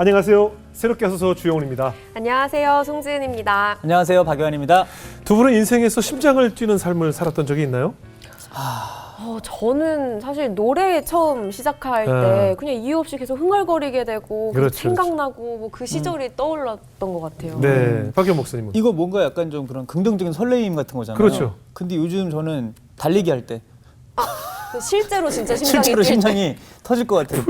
안녕하세요. 새롭게 하소서 주영훈입니다. 안녕하세요. 송지은입니다. 안녕하세요. 박유한입니다. 두 분은 인생에서 심장을 뛰는 삶을 살았던 적이 있나요? 저는 사실 노래 처음 시작할 때 그냥 이유 없이 계속 흥얼거리게 되고 그렇죠, 생각나고 뭐 그 시절이 떠올랐던 것 같아요. 네, 박유한 목사님은? 이거 뭔가 약간 좀 그런 긍정적인 설레임 같은 거잖아요. 그렇죠. 근데 요즘 저는 달리기 할 때 실제로 진짜 심장이 실제로 뛸 때. 심장이 터질 것 같아요.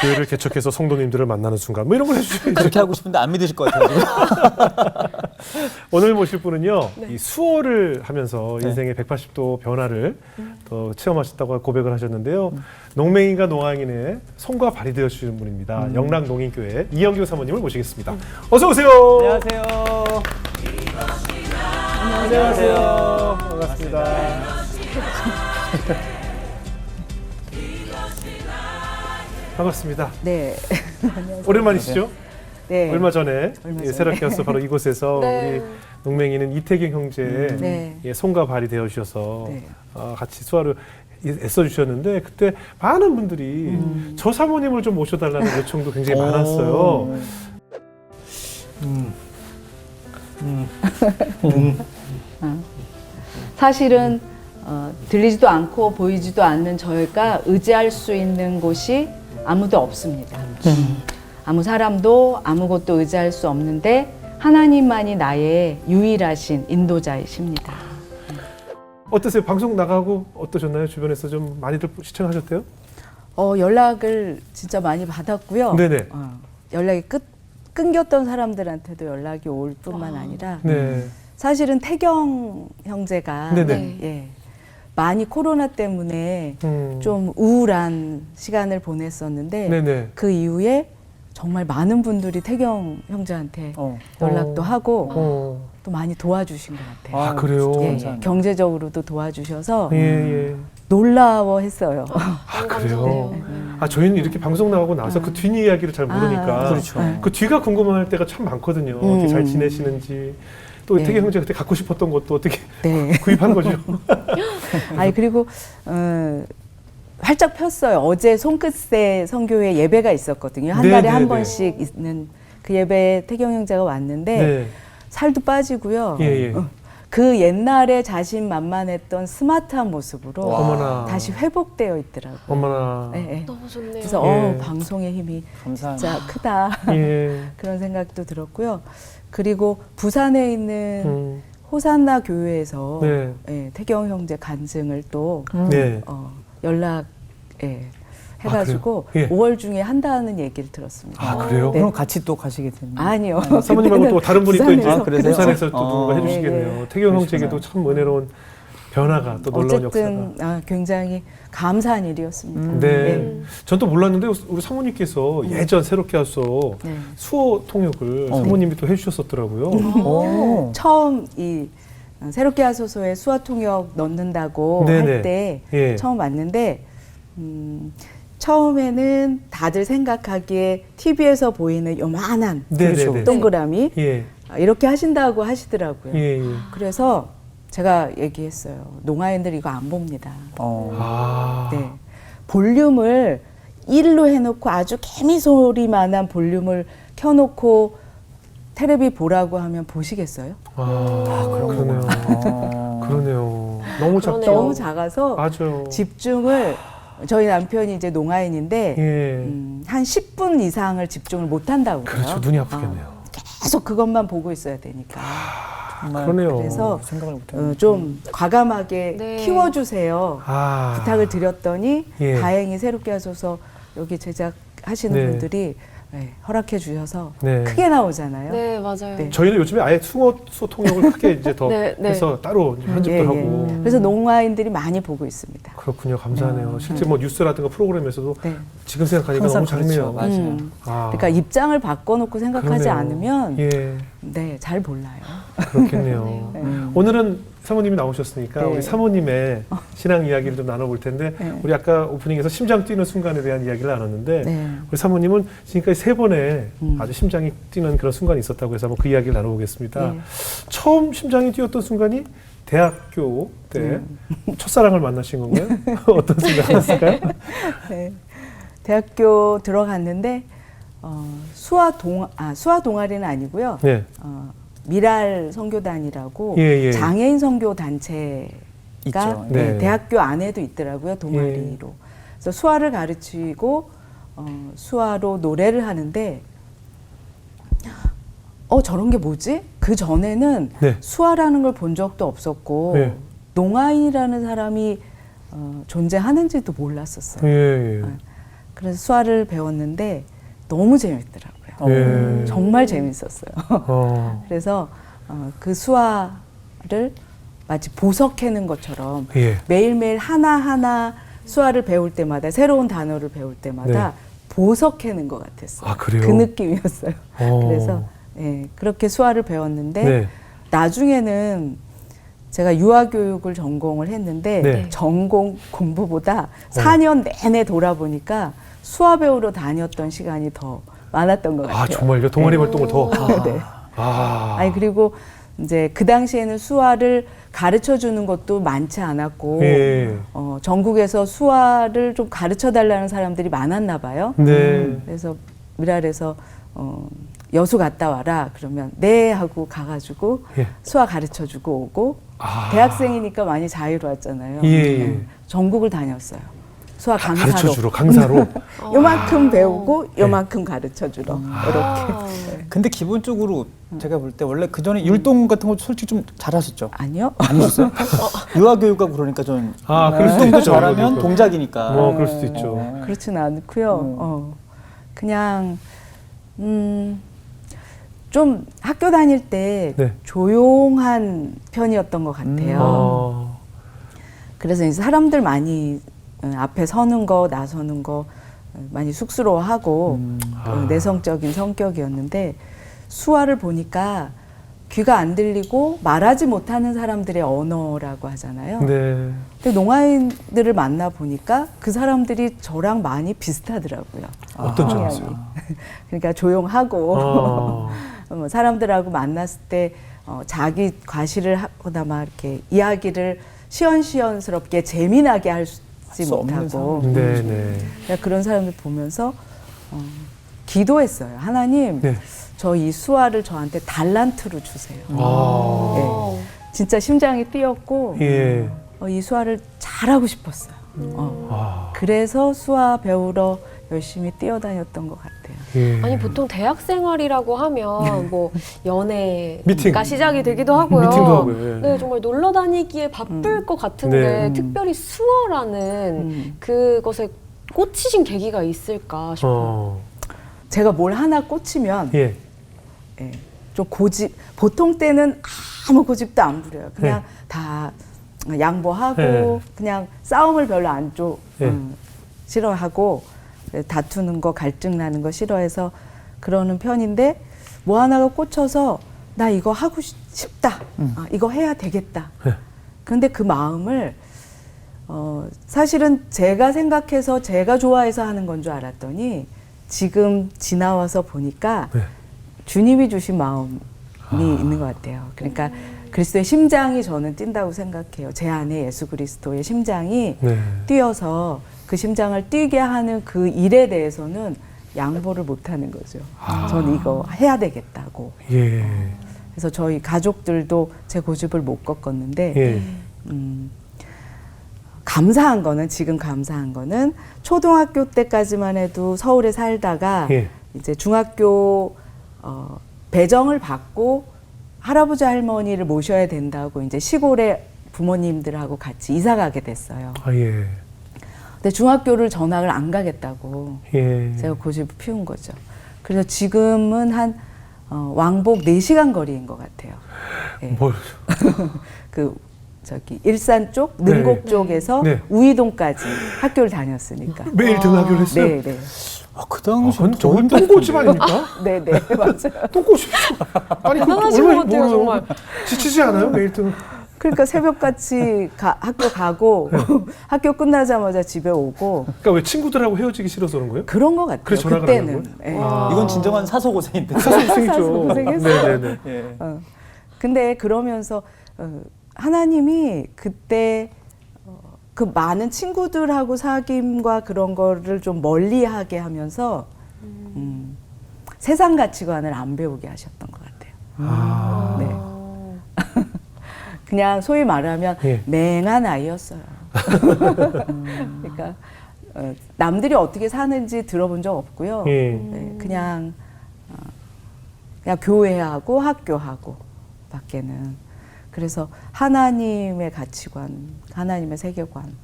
교회를 개척해서 성도님들을 만나는 순간 뭐 이런 걸 해주셔야죠. 그렇게 하고 싶은데 안 믿으실 것 같아요. 오늘 모실 분은요. 네. 이 수어를 하면서 네. 인생의 180도 변화를 더 체험하셨다고 고백을 하셨는데요. 농맹인과 농아인의 손과 발이 되어주시는 분입니다. 영락농인교회 이영규 사모님을 모시겠습니다. 어서 오세요. 안녕하세요. 안녕하세요. 반갑습니다. 반갑습니다. 네. 오랜만이시죠? 네. 얼마 전에 얼마 전에. 새롭게 와서 바로 이곳에서 네. 우리 농맹이는 이태경 형제의 네. 손과 발이 되어 주셔서 네. 같이 수화를 애써 주셨는데 그때 많은 분들이 저 사모님을 좀 모셔달라는 요청도 굉장히 많았어요. 사실은 들리지도 않고 보이지도 않는 저희가 의지할 수 있는 곳이 아무도 없습니다. 아무 사람도 아무것도 의지할 수 없는데 하나님만이 나의 유일하신 인도자이십니다. 어떠세요? 방송 나가고 어떠셨나요? 주변에서 좀 많이들 시청하셨대요? 연락을 진짜 많이 받았고요. 네네. 연락이 끊겼던 사람들한테도 연락이 올 뿐만 아니라 네. 사실은 태경 형제가 네네. 예, 많이 코로나 때문에 음. 좀 우울한 시간을 보냈었는데 네네. 그 이후에 정말 많은 분들이 태경 형제한테 연락도 하고 또 많이 도와주신 것 같아요. 아, 그래요? 예, 감사합니다. 경제적으로도 도와주셔서 예, 예. 놀라워했어요. 아, 그래요? 감사해요. 아, 저희는 이렇게 방송 나가고 나서 그 뒤 이야기를 잘 모르니까 그렇죠. 그 뒤가 궁금할 때가 참 많거든요. 어떻게 잘 지내시는지. 또 네. 태경 형제 그때 갖고 싶었던 것도 어떻게 네. 구입한 거죠? 아니 그리고 활짝 폈어요. 어제 손끝새 선교회 예배가 있었거든요. 한 네, 달에 네, 한 네. 번씩 있는 그 예배에 태경 형제가 왔는데 네. 살도 빠지고요. 예, 예. 그 옛날에 자신만만했던 스마트한 모습으로 어머나. 다시 회복되어 있더라고요. 어머나. 예, 예. 너무 좋네요. 그래서 예. 방송의 힘이 감사합니다. 진짜 크다. 예. 그런 생각도 들었고요. 그리고 부산에 있는 음. 호산나 교회에서 네. 예, 태경 형제 간증을 또 네. 연락 해가지고 그래요? 예. 5월 중에 한다는 얘기를 들었습니다. 아, 그래요? 네. 그럼 같이 또 가시게 됐네요. 아니요. 사모님 말고 또 다른 분이 또 이제 부산에서 그러세요? 부산에서 또 누군가 어. 해주시겠네요. 네, 네. 태경 형제에게도 참 은혜로운 변화가 또 놀라운 어쨌든 역사가. 굉장히 감사한 일이었습니다. 네. 전 또 몰랐는데 우리 사모님께서 예전 새롭게 와서 네. 수어 통역을 사모님이 또 해주셨었더라고요. 오. 처음 이 새롭게 하소서에 수화 통역 넣는다고 네네. 할 때 예. 처음 왔는데 처음에는 다들 생각하기에 TV에서 보이는 요만한 네네네. 동그라미 예. 이렇게 하신다고 하시더라고요. 예. 예. 그래서 제가 얘기했어요. 농아인들 이거 안 봅니다. 아. 네. 볼륨을 1로 해놓고 아주 개미 소리만한 볼륨을 켜놓고 테레비 보라고 하면 보시겠어요? 그러네요. 그러네요. 너무 작죠. 그러네요. 너무 작아서 맞아요. 집중을 저희 남편이 이제 농아인인데 예. 한 10분 이상을 집중을 못 한다고 그래요. 그렇죠. 눈이 아프겠네요. 계속 그것만 보고 있어야 되니까. 정말 그러네요. 그래서 생각을 못했네요. 좀 과감하게 네. 키워주세요. 아. 부탁을 드렸더니 예. 다행히 새롭게 하셔서 여기 제작하시는 네. 분들이 허락해 주셔서 네. 크게 나오잖아요. 네, 맞아요. 네. 저희는 요즘에 아예 수어 통역을 크게 이제 더 네, 네. 해서 따로 편집도 예, 예. 하고. 그래서 농아인들이 많이 보고 있습니다. 그렇군요. 감사하네요. 실제 뭐 뉴스라든가 프로그램에서도 네. 지금 생각하니까 항상 너무 작네요. 그렇죠. 맞아요. 아. 그러니까 입장을 바꿔놓고 생각하지 그러네요. 않으면 예. 네, 잘 몰라요. 그렇겠네요. 오늘은 사모님이 나오셨으니까 네. 우리 사모님의 신앙 이야기를 좀 나눠볼 텐데 네. 우리 아까 오프닝에서 심장 뛰는 순간에 대한 이야기를 나눴는데 네. 우리 사모님은 지금까지 3번의 아주 심장이 뛰는 그런 순간이 있었다고 해서 한번 그 이야기를 나눠보겠습니다. 네. 처음 심장이 뛰었던 순간이 대학교 때 첫사랑을 만나신 건가요? 어떤 생각이었을까요? 네. 대학교 들어갔는데 수화 동아리는 아니고요. 네. 미랄 선교단이라고 예, 예. 장애인 선교 단체가 있죠. 네. 대학교 안에도 있더라고요. 동아리로. 그래서 수화를 가르치고 수화로 노래를 하는데 저런 게 뭐지? 그 전에는 네. 수화라는 걸 본 적도 없었고 네. 농아인이라는 사람이 존재하는지도 몰랐었어요. 예, 예. 그래서 수화를 배웠는데 너무 재밌더라고요. 예. 정말 재밌었어요. 그래서 그 수화를 마치 보석 캐는 것처럼 예. 매일매일 하나하나 수화를 배울 때마다 새로운 단어를 배울 때마다 네. 보석 캐는 것 같았어요. 아, 그래요? 그 느낌이었어요. 그래서 그렇게 수화를 배웠는데 네. 나중에는 제가 유아교육을 전공을 했는데 네. 전공 공부보다 4년 내내 돌아보니까 수화 배우러 다녔던 시간이 더 많았던 것 같아요. 아, 정말요? 동아리 활동을 더. 네. 아. 아니 그리고 이제 그 당시에는 수화를 가르쳐 주는 것도 많지 않았고 예. 전국에서 수화를 좀 가르쳐 달라는 사람들이 많았나 봐요. 네. 그래서 미랄에서 여수 갔다 와라 그러면 네 하고 가가지고 예. 수화 가르쳐 주고 오고 대학생이니까 많이 자유로웠잖아요. 예, 예. 전국을 다녔어요. 수화 강사로. 가르쳐 주러 강사로. 요만큼 배우고 요만큼 가르쳐 주러 이렇게. 근데 기본적으로 제가 볼 때 원래 그 전에 율동 같은 거 솔직히 좀 잘하셨죠? 아니요. 아니었어요? 유아교육하고 그러니까 좀 그럴 수도 율동도 있죠. 잘하면 그- 동작이니까. 그럴 수도 있죠. 그렇지는 않고요. 그냥 좀 학교 다닐 때 네. 조용한 편이었던 것 같아요. 그래서 이제 사람들 많이 앞에 서는 거, 나서는 거 많이 쑥스러워하고 내성적인 성격이었는데 수화를 보니까 귀가 안 들리고 말하지 못하는 사람들의 언어라고 하잖아요. 네. 근데 농아인들을 만나 보니까 그 사람들이 저랑 많이 비슷하더라고요. 어떤 성향이. 점이세요? 그러니까 조용하고 사람들하고 만났을 때 자기 과시를 하거나 막 이렇게 이야기를 시원시원스럽게 재미나게 하지 없는 못하고 네, 네. 그러니까 그런 사람들 보면서 기도했어요. 하나님, 네. 저 이 수화를 저한테 달란트로 주세요. 아. 예. 진짜 심장이 뛰었고 예. 이 수화를 잘하고 싶었어요. 그래서 수화 배우러 열심히 뛰어다녔던 것 같아요. 예. 아니 보통 대학 생활이라고 하면 뭐 연애가 미팅. 시작이 되기도 하고요. 미팅도 하고요. 예. 네, 정말 놀러 다니기에 바쁠 것 같은데 네. 특별히 수어라는 그것에 꽂히신 계기가 있을까 싶어요. 제가 뭘 하나 꽂히면 예. 예, 좀 고집, 보통 때는 아무 고집도 안 부려요. 그냥 다 양보하고 네. 그냥 싸움을 별로 안 네. 싫어하고 다투는 거, 갈증 나는 거 싫어해서 그러는 편인데 뭐 하나가 꽂혀서 나 이거 하고 싶다. 이거 해야 되겠다. 네. 근데 그 마음을 사실은 제가 생각해서 제가 좋아해서 하는 건 줄 알았더니 지금 지나와서 보니까 네. 주님이 주신 마음이 있는 것 같아요. 그러니까 그리스도의 심장이 저는 뛴다고 생각해요. 제 안에 예수 그리스도의 심장이 네. 뛰어서 그 심장을 뛰게 하는 그 일에 대해서는 양보를 못 하는 거죠. 저는 이거 해야 되겠다고. 예. 그래서 저희 가족들도 제 고집을 못 꺾었는데 예. 감사한 거는 지금 감사한 거는 초등학교 때까지만 해도 서울에 살다가 예. 이제 중학교 배정을 받고 할아버지 할머니를 모셔야 된다고 이제 시골에 부모님들하고 같이 이사 가게 됐어요. 예. 근데 중학교를 전학을 안 가겠다고 예. 제가 고집을 피운 거죠. 그래서 지금은 한 왕복 4시간 거리인 것 같아요. 예. 뭘? 그 저기 일산 쪽, 능곡 네. 쪽에서 네. 우이동까지 학교를 다녔으니까. 매일 등하교를 했어요? 네, 네. 그 당시 그건 저건 똥꼬집 아닙니까? 네, 네, 맞아요. 똥꼬집. 아니, 대단하신 것 같아요, 정말. 지치지 않아요, 매일 등? 그러니까 새벽같이 학교 가고 학교 끝나자마자 집에 오고 그러니까 왜 친구들하고 헤어지기 싫어서 그런 거예요? 그런 것 같아요. 그래서 전학을 그때는. 하는 예. 이건 진정한 사소고생인데. 사소생이죠. 사소고생했어요. 네네네. 예. 근데 그러면서 하나님이 그때 그 많은 친구들하고 사귐과 그런 거를 좀 멀리하게 하면서 세상 가치관을 안 배우게 하셨던 것 같아요. 아. 네. 그냥 소위 말하면 예. 맹한 아이였어요. 그러니까 남들이 어떻게 사는지 들어본 적 없고요. 예. 네, 그냥 교회하고 학교하고 밖에는. 그래서 하나님의 가치관, 하나님의 세계관.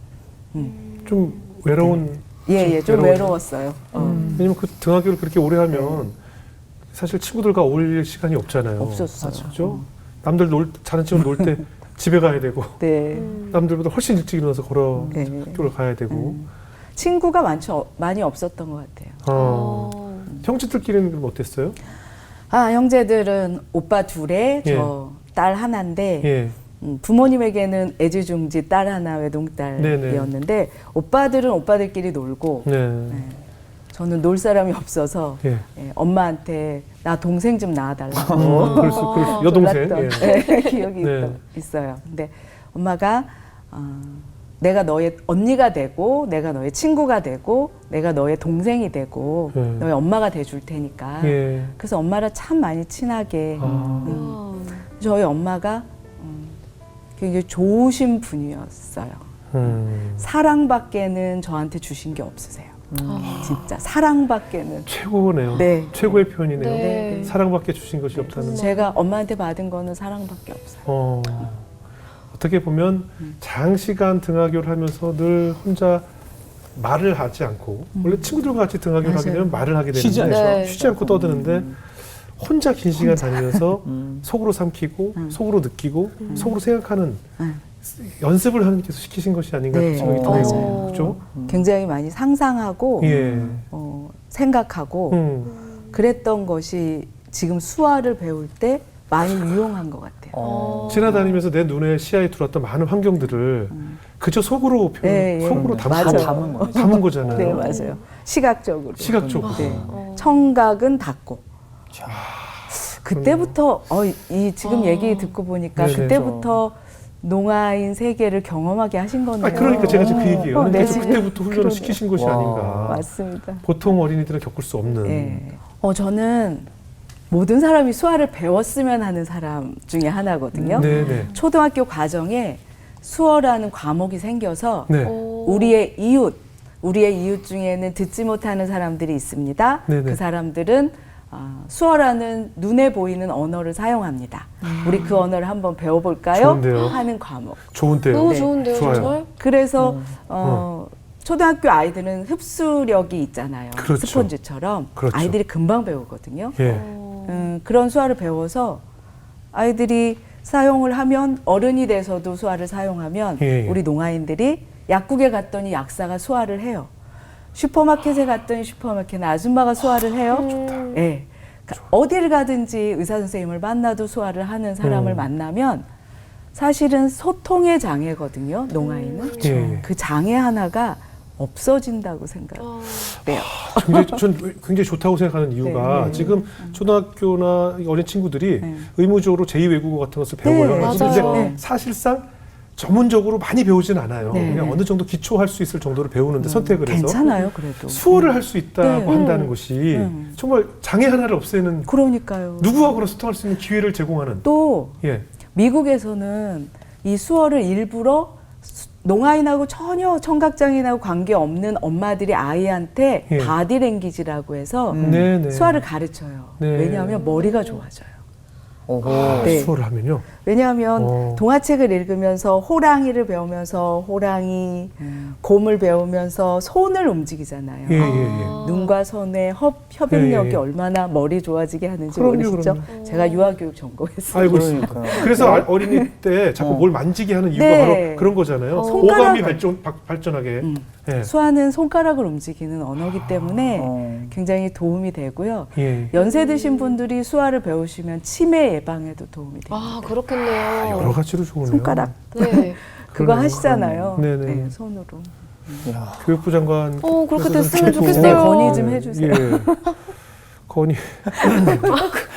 좀 외로운. 예, 좀 외로웠어요. 왜냐면 그 등하교를 그렇게 오래 하면 사실 친구들과 어울릴 시간이 없잖아요. 없었어요. 그렇죠? 남들 자는 친구 놀 때 집에 가야 되고 네. 남들보다 훨씬 일찍 일어나서 걸어 네. 학교를 가야 되고. 친구가 많이 없었던 것 같아요. 형제들끼리는 그럼 어땠어요? 형제들은 오빠 둘에 예. 저 딸 하나인데 예. 부모님에게는 애지중지 딸 하나 외동딸이었는데 오빠들은 오빠들끼리 놀고 네. 저는 놀 사람이 없어서 예. 엄마한테 나 동생 좀 낳아달라고 그럴 수 여동생. 놀랐던 예. 기억이 네. 있어요. 근데 엄마가 내가 너의 언니가 되고 내가 너의 친구가 되고 내가 너의 동생이 되고 너의 엄마가 돼줄 테니까 예. 그래서 엄마랑 참 많이 친하게 저희 엄마가 굉장히 좋으신 분이었어요. 사랑밖에는 저한테 주신 게 없으세요. 진짜 사랑밖에는. 최고네요. 네. 최고의 표현이네요. 네. 사랑밖에 주신 것이 없다는. 제가 엄마한테 받은 거는 사랑밖에 없어요. 어떻게 보면 장시간 등하교를 하면서 늘 혼자 말을 하지 않고 원래 친구들과 같이 등하교를 하게 되면 말을 하게 되는데 쉬지 않죠. 네. 쉬지 않고 떠드는데 혼자 긴 시간 다니면서 속으로 삼키고 속으로 느끼고 속으로 생각하는 연습을 하나님께서 시키신 것이 아닌가 네. 생각이 맞아요. 드네요. 그렇죠? 굉장히 많이 상상하고 예. 생각하고 그랬던 것이 지금 수화를 배울 때 많이 유용한 것 같아요. 지나다니면서 내 눈에 시야에 들어왔던 많은 환경들을 그저 속으로 네, 속으로 맞아요. 담은 거잖아요. 네, 맞아요. 시각적으로. 시각적으로. 네. 청각은 닫고. 그때부터 지금 얘기 듣고 보니까 네네. 그때부터 농아인 세계를 경험하게 하신 거네요. 그러니까 제가 지금 그 얘기예요. 네, 그래서 지금 그때부터 훈련을 그러네요. 시키신 것이 와. 아닌가. 맞습니다. 보통 어린이들은 겪을 수 없는. 네. 저는 모든 사람이 수화를 배웠으면 하는 사람 중에 하나거든요. 네네. 초등학교 과정에 수어라는 과목이 생겨서 네. 우리의 이웃 중에는 듣지 못하는 사람들이 있습니다. 네네. 그 사람들은 수어라는 눈에 보이는 언어를 사용합니다. 우리 그 언어를 한번 배워볼까요? 좋은데요. 하는 과목. 좋은데요. 너무 네. 좋은데요, 좋아요. 정말? 그래서 초등학교 아이들은 흡수력이 있잖아요. 그렇죠. 스펀지처럼 그렇죠. 아이들이 금방 배우거든요. 예. 그런 수화를 배워서 아이들이 사용을 하면 어른이 돼서도 수화를 사용하면 예, 예. 우리 농아인들이 약국에 갔더니 약사가 수화를 해요. 슈퍼마켓에 갔더니 슈퍼마켓 아줌마가 수화를 해요. 예. 그러니까 어디를 가든지 의사 선생님을 만나도 수화를 하는 사람을 만나면 사실은 소통의 장애거든요. 농아인은. 예, 예. 그 장애 하나가 없어진다고 생각해요. 전 굉장히 좋다고 생각하는 이유가 네. 지금 초등학교나 어린 친구들이 네. 의무적으로 제2외국어 같은 것을 배워요. 네, 근데 맞아요. 네. 사실상 전문적으로 많이 배우진 않아요. 네. 그냥 어느 정도 기초할 수 있을 정도로 배우는데 선택을 해서 괜찮아요, 그래도. 수어를 할 수 있다고 네. 한다는 것이 정말 장애 하나를 없애는 그러니까요. 누구하고나 소통할 수 있는 기회를 제공하는. 또 예. 미국에서는 이 수어를 일부러 농아인하고 전혀 청각장애인하고 관계없는 엄마들이 아이한테 예. 바디랭귀지라고 해서 네네. 수화를 가르쳐요. 네. 왜냐하면 머리가 좋아져요. 네. 수어를 하면요. 왜냐하면 동화책을 읽으면서 호랑이를 배우면서 호랑이, 곰을 배우면서 손을 움직이잖아요. 예, 예, 예. 눈과 손의 협응력이 예, 예. 얼마나 머리 좋아지게 하는지 그럼요, 모르시죠? 그럼요. 제가 유아교육 전공했어요. 알고 있습니다. 그래서 어린이 때 자꾸 뭘 만지게 하는 이유가 네. 바로 그런 거잖아요. 손가락을. 오감이 발전하게. 예. 수화는 손가락을 움직이는 언어기 때문에 굉장히 도움이 되고요. 예. 연세 드신 분들이 수화를 배우시면 치매 예방에도 도움이 돼요. 그렇겠네요. 여러 가지로 좋으네요. 손가락 네. 그거 그러네요. 하시잖아요. 네네. 네, 손으로. 교육부 장관. 그렇게 그래서 됐으면 좀 좋겠어요. 네, 건의 좀 해주세요. 예. 건의.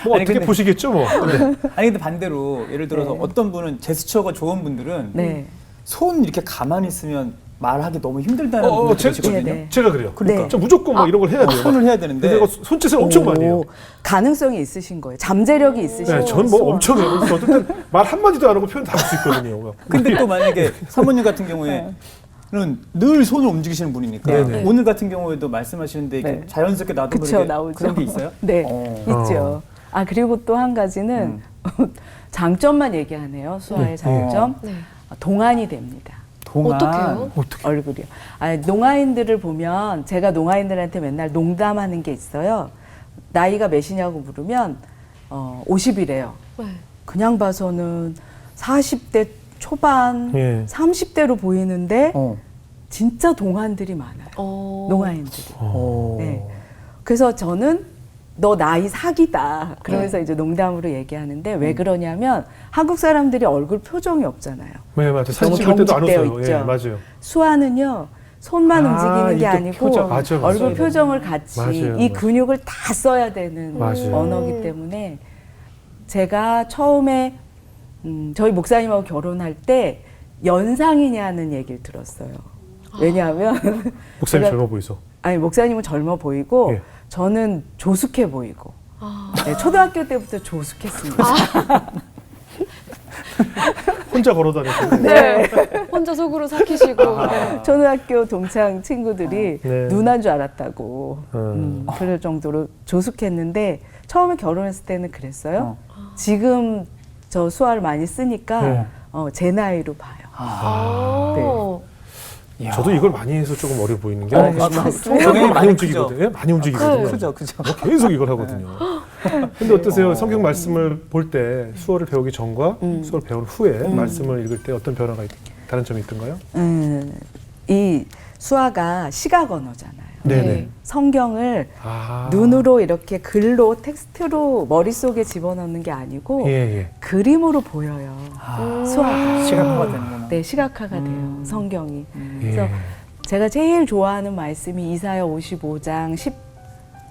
뭐 아니, 어떻게 근데- 보시겠죠, 뭐. 네. 아니 근데 반대로 예를 들어서 네. 어떤 분은 제스처가 좋은 분들은 네. 손 이렇게 가만히 있으면 말하기 너무 힘들다는 분들 계시거든요. 네. 제가 그래요. 그러니까. 저 무조건 막 이런 걸 해야 돼요. 손을 해야 되는데 근데 내가 손짓을 엄청 많이 해요. 가능성이 있으신 거예요. 잠재력이 있으신 네, 거예요. 저는 뭐 엄청 해요. 그래서 어떤 때는 말 한마디도 안 하고 표현 다 할 수 있거든요. 근데 또 만약에 사모님 같은 경우에는 늘 손을 움직이시는 분이니까 네네. 오늘 같은 경우에도 말씀하시는데 이렇게 네. 자연스럽게 나도 그쵸, 모르게 나오죠. 그런 게 있어요? 네, 어. 있죠. 아 그리고 또 한 가지는 장점만 얘기하네요. 수아의 네. 장점. 네. 동안이 됩니다. 동안 어떡해요? 얼굴이요. 아, 농아인들을 보면 제가 농아인들한테 맨날 농담하는 게 있어요. 나이가 몇이냐고 물으면 50이래요. 네. 그냥 봐서는 40대 초반, 예. 30대로 보이는데 어. 진짜 동안들이 많아요. 농아인들이. 어. 네. 그래서 저는 너 나이 사기다. 그러면서 이제 농담으로 얘기하는데 왜 그러냐면 한국 사람들이 얼굴 표정이 없잖아요. 네, 맞아요. 사진 너무 찍을 때도 안 경직되어 웃어요. 있죠. 예, 맞아요. 수아는요 손만 움직이는 게 이게 아니고 표정, 맞아요. 얼굴 맞아요. 표정을 같이 맞아요. 이 맞아요. 근육을 다 써야 되는 맞아요. 언어기 때문에 제가 처음에 저희 목사님하고 결혼할 때 연상이냐는 얘기를 들었어요. 왜냐하면 목사님 제가- 젊어 보이소. 아니 목사님은 젊어 보이고 예. 저는 조숙해 보이고 네, 초등학교 때부터 조숙했습니다. 혼자 걸어 다니시는데. 네. 혼자 속으로 삭히시고. 네. 초등학교 동창 친구들이 네. 누나인 줄 알았다고 음. 그럴 정도로 조숙했는데 처음에 결혼했을 때는 그랬어요. 어. 지금 저 수화를 많이 쓰니까 네. 제 나이로 봐요. 아. 이야. 저도 이걸 많이 해서 조금 어려 보이는 게 네, 정말 맞습니다. 성격이 많이 많이 움직이거든요. 많이 움직이거든요. 그죠, 그죠. 계속 이걸 하거든요. 근데 어떠세요? 성경 말씀을 볼 때 수어를 배우기 전과 수어를 배운 후에 말씀을 읽을 때 어떤 변화가 다른 점이 있던가요? 이 수화가 시각 언어잖아요. 네네. 성경을 아. 눈으로 이렇게 글로 텍스트로 머릿속에 집어넣는 게 아니고 예, 예. 그림으로 보여요. 수화가. 시각화가 되는구나. 네, 시각화가 돼요. 성경이. 예. 그래서 제가 제일 좋아하는 말씀이 이사야 55장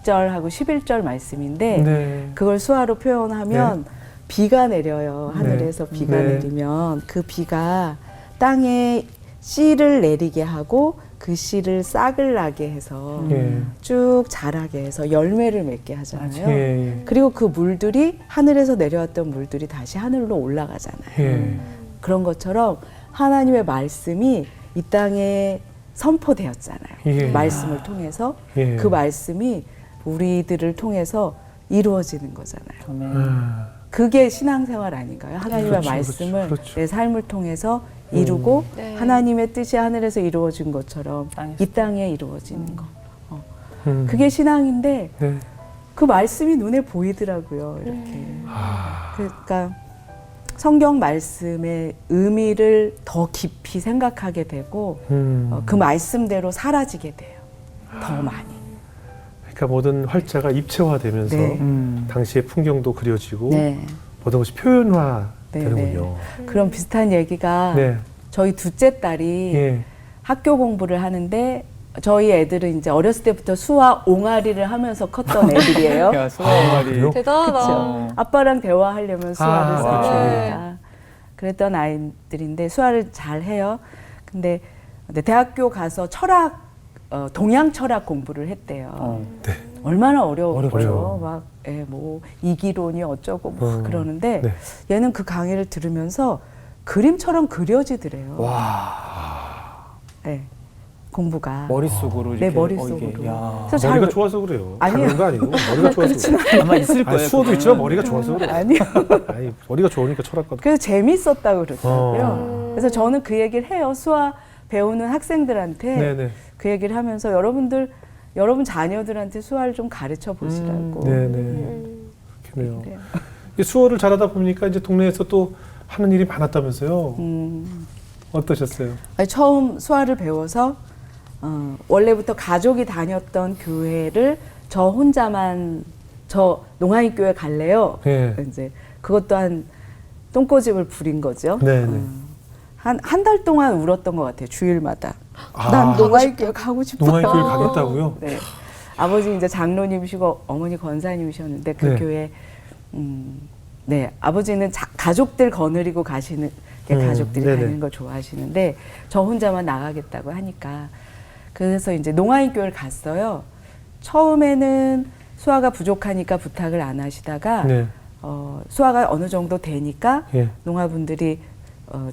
10절하고 11절 말씀인데 네. 그걸 수화로 표현하면 비가 내려요. 하늘에서 네. 비가 네. 내리면 그 비가 땅에 씨를 내리게 하고 그 씨를 싹을 나게 해서 예. 쭉 자라게 해서 열매를 맺게 하잖아요. 예, 예. 그리고 그 물들이 하늘에서 내려왔던 물들이 다시 하늘로 올라가잖아요. 예. 그런 것처럼 하나님의 말씀이 이 땅에 선포되었잖아요. 예. 말씀을 통해서 예. 그 말씀이 우리들을 통해서 이루어지는 거잖아요. 아. 그게 신앙생활 아닌가요? 하나님의 그렇죠, 말씀을 그렇죠. 내 삶을 통해서 이루고 네. 하나님의 뜻이 하늘에서 이루어진 것처럼 땅에서. 이 땅에 이루어지는 거. 음. 그게 신앙인데 네. 그 말씀이 눈에 보이더라고요. 이렇게. 아. 그러니까 성경 말씀의 의미를 더 깊이 생각하게 되고 그 말씀대로 사라지게 돼요. 더 많이. 그러니까 모든 활자가 입체화되면서 네. 당시의 풍경도 그려지고 네. 모든 것이 표현화 네, 되는군요. 그런 비슷한 얘기가 네. 저희 둘째 딸이 예. 학교 공부를 하는데 저희 애들은 이제 어렸을 때부터 수화 옹알이를 하면서 컸던 애들이에요. 야, 수학말이 그래요? 대단하다. 그쵸. 아빠랑 대화하려면 수화를 써야 그렇죠. 되니까. 그랬던 아이들인데 수화를 잘 해요. 근데 대학교 가서 철학, 동양 철학 공부를 했대요. 얼마나 어려웠죠. 어려워요. 막, 뭐, 이기론이 어쩌고 막 그러는데 네. 얘는 그 강의를 들으면서 그림처럼 그려지더래요. 네, 공부가. 머릿속으로 네, 이렇게 머릿속으로. 이게, 야. 그래서 머리가 잘 좋아서 그래요. 아니요. 다른 거 아니고 머리가 좋아서 그래요. 아마 있을 거예요. 아니, 수어도 그거는. 있지만 머리가 좋아서 그래요. 아니요. 아니, 머리가 좋으니까 철학과도. 그래서 재밌었다고 그러더라고요. 어. 그래서 저는 그 얘기를 해요. 수화 배우는 학생들한테 네네. 그 얘기를 하면서 여러분 자녀들한테 수화를 좀 가르쳐 보시라고. 네네. 그렇네요. 그래요. 이 수어를 잘하다 보니까 이제 동네에서 또 하는 일이 많았다면서요. 어떠셨어요? 아니, 처음 수화를 배워서 원래부터 가족이 다녔던 교회를 저 혼자만 저 농아인 교회 갈래요. 예. 이제 그것도 한 똥꼬집을 부린 거죠. 네네. 한 달 동안 울었던 것 같아요. 주일마다. 아, 난 농아인 교회 가고 싶어요. 농아인 교회 가겠다고요? 네. 아버지 이제 장로님이시고 어머니 권사님이셨는데 그 네. 교회 네 아버지는 가족들 거느리고 이렇게 가족들이 네네. 다니는 걸 좋아하시는데 저 혼자만 나가겠다고 하니까 그래서 이제 농아인 교회를 갔어요. 처음에는 수화가 부족하니까 부탁을 안 하시다가 네. 수화가 어느 정도 되니까 예. 농아분들이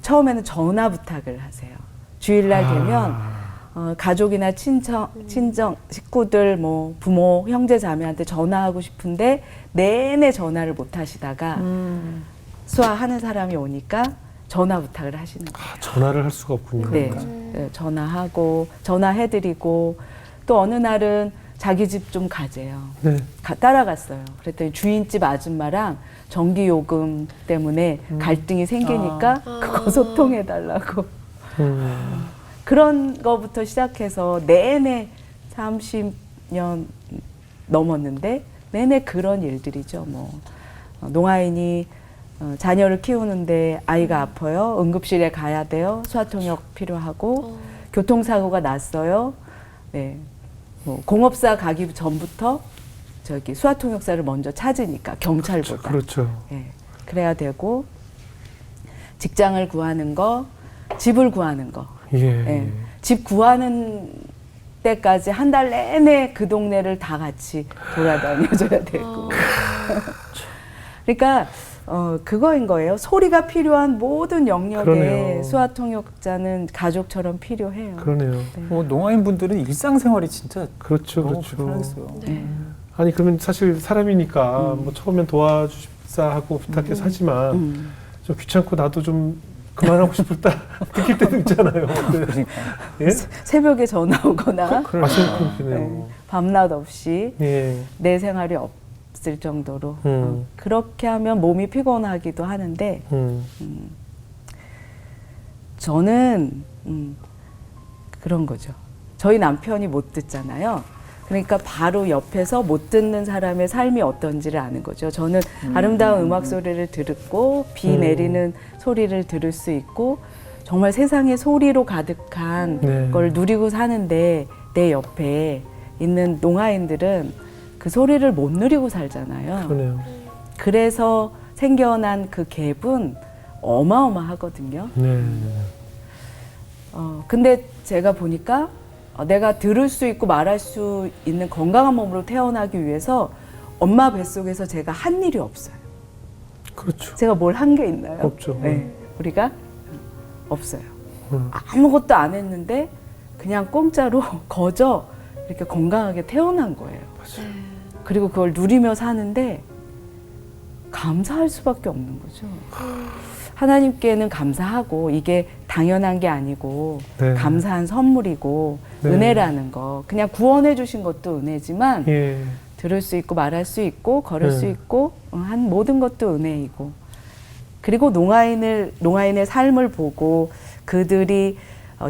처음에는 전화 부탁을 하세요. 주일날 되면 가족이나 친정, 식구들, 뭐 부모, 형제, 자매한테 전화하고 싶은데 내내 전화를 못 하시다가 수화하는 사람이 오니까 전화 부탁을 하시는 거예요. 전화를 할 수가 없군요. 네, 네, 전화하고 전화해드리고 또 어느 날은 자기 집 좀 가재요. 네. 따라갔어요. 그랬더니 주인집 아줌마랑 전기요금 때문에 갈등이 생기니까 그거 소통해달라고. 그런 거부터 시작해서 내내 30년 넘었는데 내내 그런 일들이죠. 뭐 농아인이 자녀를 키우는데 아이가 아파요. 응급실에 가야 돼요. 수화통역 필요하고 교통사고가 났어요. 네. 뭐 공업사 가기 전부터 저기 수화통역사를 먼저 찾으니까 경찰보다. 그렇죠. 예, 그래야 되고 직장을 구하는 거, 집을 구하는 거. 예. 예, 집 구하는 때까지 한 달 내내 그 동네를 다 같이 돌아다녀줘야 되고. 그러니까 그거인 거예요. 소리가 필요한 모든 영역에 그러네요. 수화통역자는 가족처럼 필요해요. 그러네요. 뭐 농아인 분들은 일상생활이 진짜 그렇죠, 너무 그렇죠. 불편하겠어요. 네. 아니 그러면 사실 사람이니까 뭐 처음엔 도와주십사 하고 부탁해서 하지만 좀 귀찮고 나도 좀 그만하고 싶다 느낄 때도 있잖아요. 그러니까. 예? 새벽에 전화 오거나 그렇겠네요. 네, 밤낮 없이 예. 내 생활이 없을 정도로 음. 그렇게 하면 몸이 피곤하기도 하는데 저는 그런 거죠. 저희 남편이 못 듣잖아요. 그러니까 바로 옆에서 못 듣는 사람의 삶이 어떤지를 아는 거죠. 저는 아름다운 음악 소리를 듣고 비 내리는 소리를 들을 수 있고 정말 세상에 소리로 가득한 네. 걸 누리고 사는데 내 옆에 있는 농아인들은 그 소리를 못 누리고 살잖아요. 그러네요. 그래서 생겨난 그 갭은 어마어마하거든요. 네. 근데 제가 보니까 내가 들을 수 있고 말할 수 있는 건강한 몸으로 태어나기 위해서 엄마 뱃속에서 제가 한 일이 없어요. 그렇죠. 제가 뭘 한 게 있나요? 없죠. 네, 우리가 없어요. 아무것도 안 했는데 그냥 공짜로 거저 이렇게 건강하게 태어난 거예요. 맞아요. 그리고 그걸 누리며 사는데 감사할 수밖에 없는 거죠. 하나님께는 감사하고 이게 당연한 게 아니고 네. 감사한 선물이고 네. 은혜라는 거. 그냥 구원해 주신 것도 은혜지만 예. 들을 수 있고 말할 수 있고 걸을 네. 수 있고 한 모든 것도 은혜이고. 그리고 농아인의 삶을 보고 그들이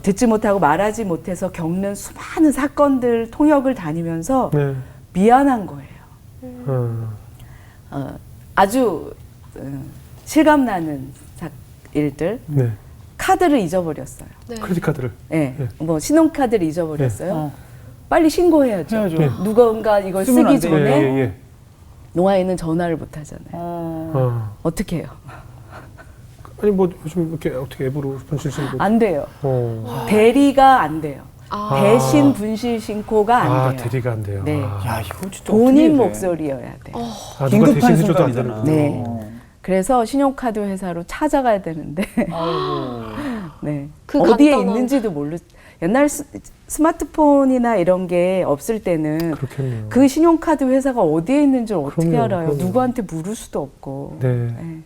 듣지 못하고 말하지 못해서 겪는 수많은 사건들 통역을 다니면서 네. 미안한 거예요. 아주 실감나는 일들. 네. 카드를 잊어버렸어요. 네. 크레딧 카드를. 네. 네. 뭐 신용카드를 잊어버렸어요. 어. 빨리 신고해야죠. 해야죠. 네. 누군가 이걸 쓰면 안 쓰기 돼요. 전에 예, 예. 농아인은 전화를 못 하잖아요. 어떻게 해요? 아니 뭐 요즘 이렇게 어떻게 앱으로 분실 신고. 안 돼요. 대리가 안 돼요. 아. 대신 분실 신고가 안 돼요. 대리가 안 돼요. 네. 아. 야, 이거 진짜 본인 어떻게 해야 돼? 목소리여야 돼요. 누가 긴급한 대신 해줘도 안 순간이잖아. 되는. 네. 그래서 신용카드 회사로 찾아가야 되는데 아이고. 네. 그 어디에 간단한- 있는지도 옛날 스마트폰이나 이런 게 없을 때는 그렇겠네요. 그 신용카드 회사가 어디에 있는지 어떻게 그럼요, 알아요? 그럼요. 누구한테 물을 수도 없고. 네. 네.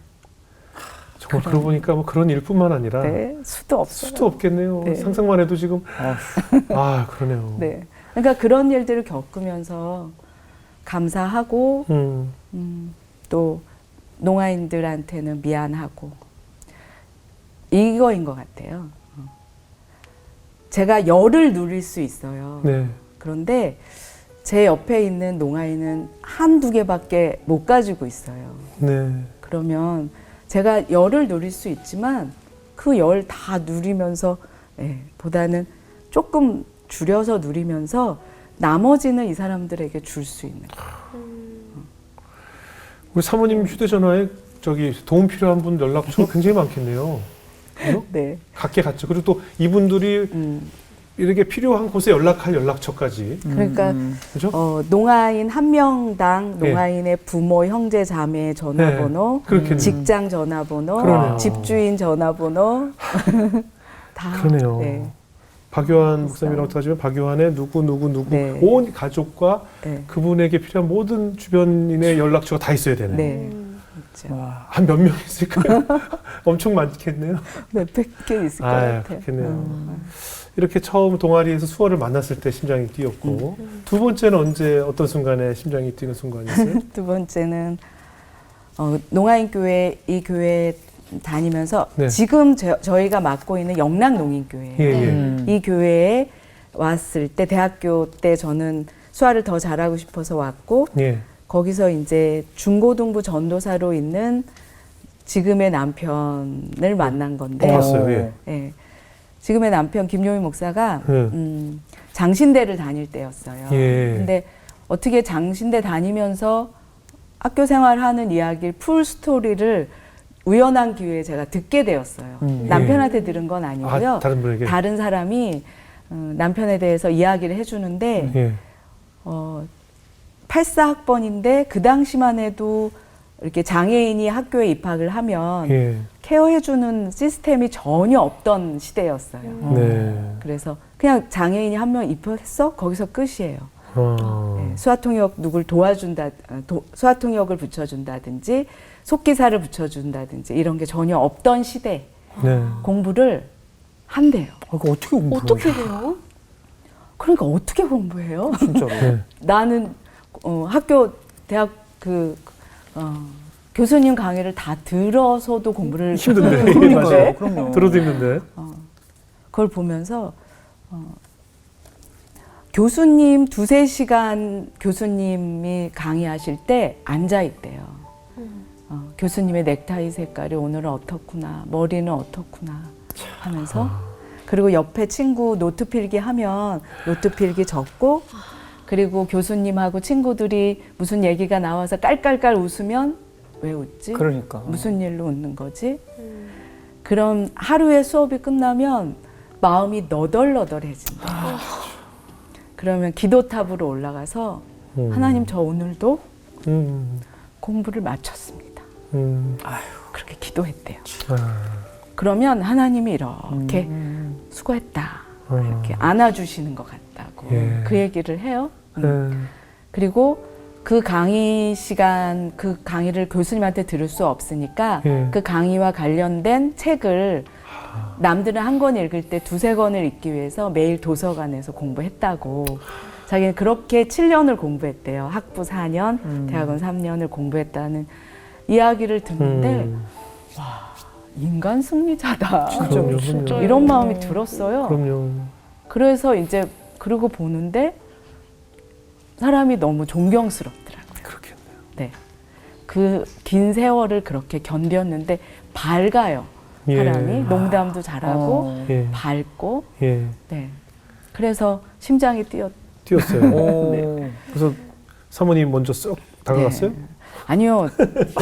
정말 그러고 보니까 뭐 그런 일뿐만 아니라 네, 수도 없어요. 수도 없겠네요. 네. 상상만 해도 지금 아 그러네요. 네. 그러니까 그런 일들을 겪으면서 감사하고 또 농아인들한테는 미안하고 이거인 것 같아요. 제가 열을 누릴 수 있어요. 네. 그런데 제 옆에 있는 농아인은 한두 개밖에 못 가지고 있어요. 네. 그러면 제가 열을 누릴 수 있지만 그 열 다 누리면서 보다는 조금 줄여서 누리면서 나머지는 이 사람들에게 줄 수 있는 거예요. 우리 사모님 휴대전화에 저기 도움 필요한 분 연락처가 굉장히 많겠네요. 그죠? 네. 각계 갔죠. 그리고 또 이분들이 이렇게 필요한 곳에 연락할 연락처까지. 그러니까 그죠? 농아인 한 명당 네. 농아인의 부모, 형제, 자매 전화번호, 그렇겠네요. 직장 전화번호, 그러네요. 집주인 전화번호 다. 그러네요. 네. 박요한 목사님이라고 따지면 박요한의 누구 네. 온 가족과 네. 그분에게 필요한 모든 주변인의 연락처가 다 있어야 되네. 네. 그렇죠. 와. 한 몇 명 있을까요? 엄청 많겠네요. 몇백 개 있을 것 같아요. 그렇겠네요. 이렇게 처음 동아리에서 수월을 만났을 때 심장이 뛰었고 두 번째는 언제 어떤 순간에 심장이 뛰는 순간이었어요? 두 번째는 농아인 교회 이 교회 다니면서 네. 지금 저희가 맡고 있는 영락농인교회 예, 예. 이 교회에 왔을 때 대학교 때 저는 수화를 더 잘하고 싶어서 왔고 예. 거기서 이제 중고등부 전도사로 있는 지금의 남편을 만난 건데 봤어요. 예. 예. 지금의 남편 김용희 목사가 예. 장신대를 다닐 때였어요. 예. 근데 어떻게 장신대 다니면서 학교 생활하는 이야기를 풀 스토리를 우연한 기회에 제가 듣게 되었어요. 남편한테 들은 건 아니고요. 아, 다른 분에게. 다른 사람이 남편에 대해서 이야기를 해주는데 예. 84학번인데 그 당시만 해도 이렇게 장애인이 학교에 입학을 하면 예. 케어해주는 시스템이 전혀 없던 시대였어요. 네. 그래서 그냥 장애인이 한 명 입학했어? 거기서 끝이에요. 네, 수화통역 누굴 도와준다, 수화통역을 붙여준다든지 속기사를 붙여준다든지 이런 게 전혀 없던 시대 네. 공부를 한대요. 그거 어떻게 공부해요? 어떻게 돼요? 그러니까 어떻게 공부해요? 진짜로. 네. 나는 학교 대학 교수님 강의를 다 들어서도 공부를 힘든데. 했는데 맞아요. 그럼요. 들어도 힘든데. 그걸 보면서 교수님 2-3시간 교수님이 강의하실 때 앉아 있대요. 교수님의 넥타이 색깔이 오늘은 어떻구나, 머리는 어떻구나 하면서 그리고 옆에 친구 노트 필기 하면 노트 필기 적고 그리고 교수님하고 친구들이 무슨 얘기가 나와서 깔깔깔 웃으면 왜 웃지? 그러니까. 무슨 일로 웃는 거지? 그럼 하루의 수업이 끝나면 마음이 너덜너덜해진다. 그러면 기도탑으로 올라가서 하나님 저 오늘도 공부를 마쳤습니다. 그렇게 기도했대요. 그러면 하나님이 이렇게 수고했다 이렇게 안아주시는 것 같다고 예. 그 얘기를 해요. 네. 그리고 그 강의 시간 그 강의를 교수님한테 들을 수 없으니까 예. 그 강의와 관련된 책을 남들은 한 권 읽을 때 2-3권을 읽기 위해서 매일 도서관에서 공부했다고. 자기는 그렇게 7년을 공부했대요. 학부 4년, 대학원 3년을 공부했다는 이야기를 듣는데 와, 인간 승리자다. 그럼요, 그럼요. 이런 마음이 들었어요. 그럼요. 그래서 이제 그러고 보는데 사람이 너무 존경스럽더라고요. 그렇겠네요. 네. 그 긴 세월을 그렇게 견뎠는데 밝아요. 예. 사람이 농담도 잘하고 예. 밝고 예. 네. 그래서 심장이 뛰었어요. 오. 그래서 사모님 먼저 쏙 다가갔어요? 네. 아니요.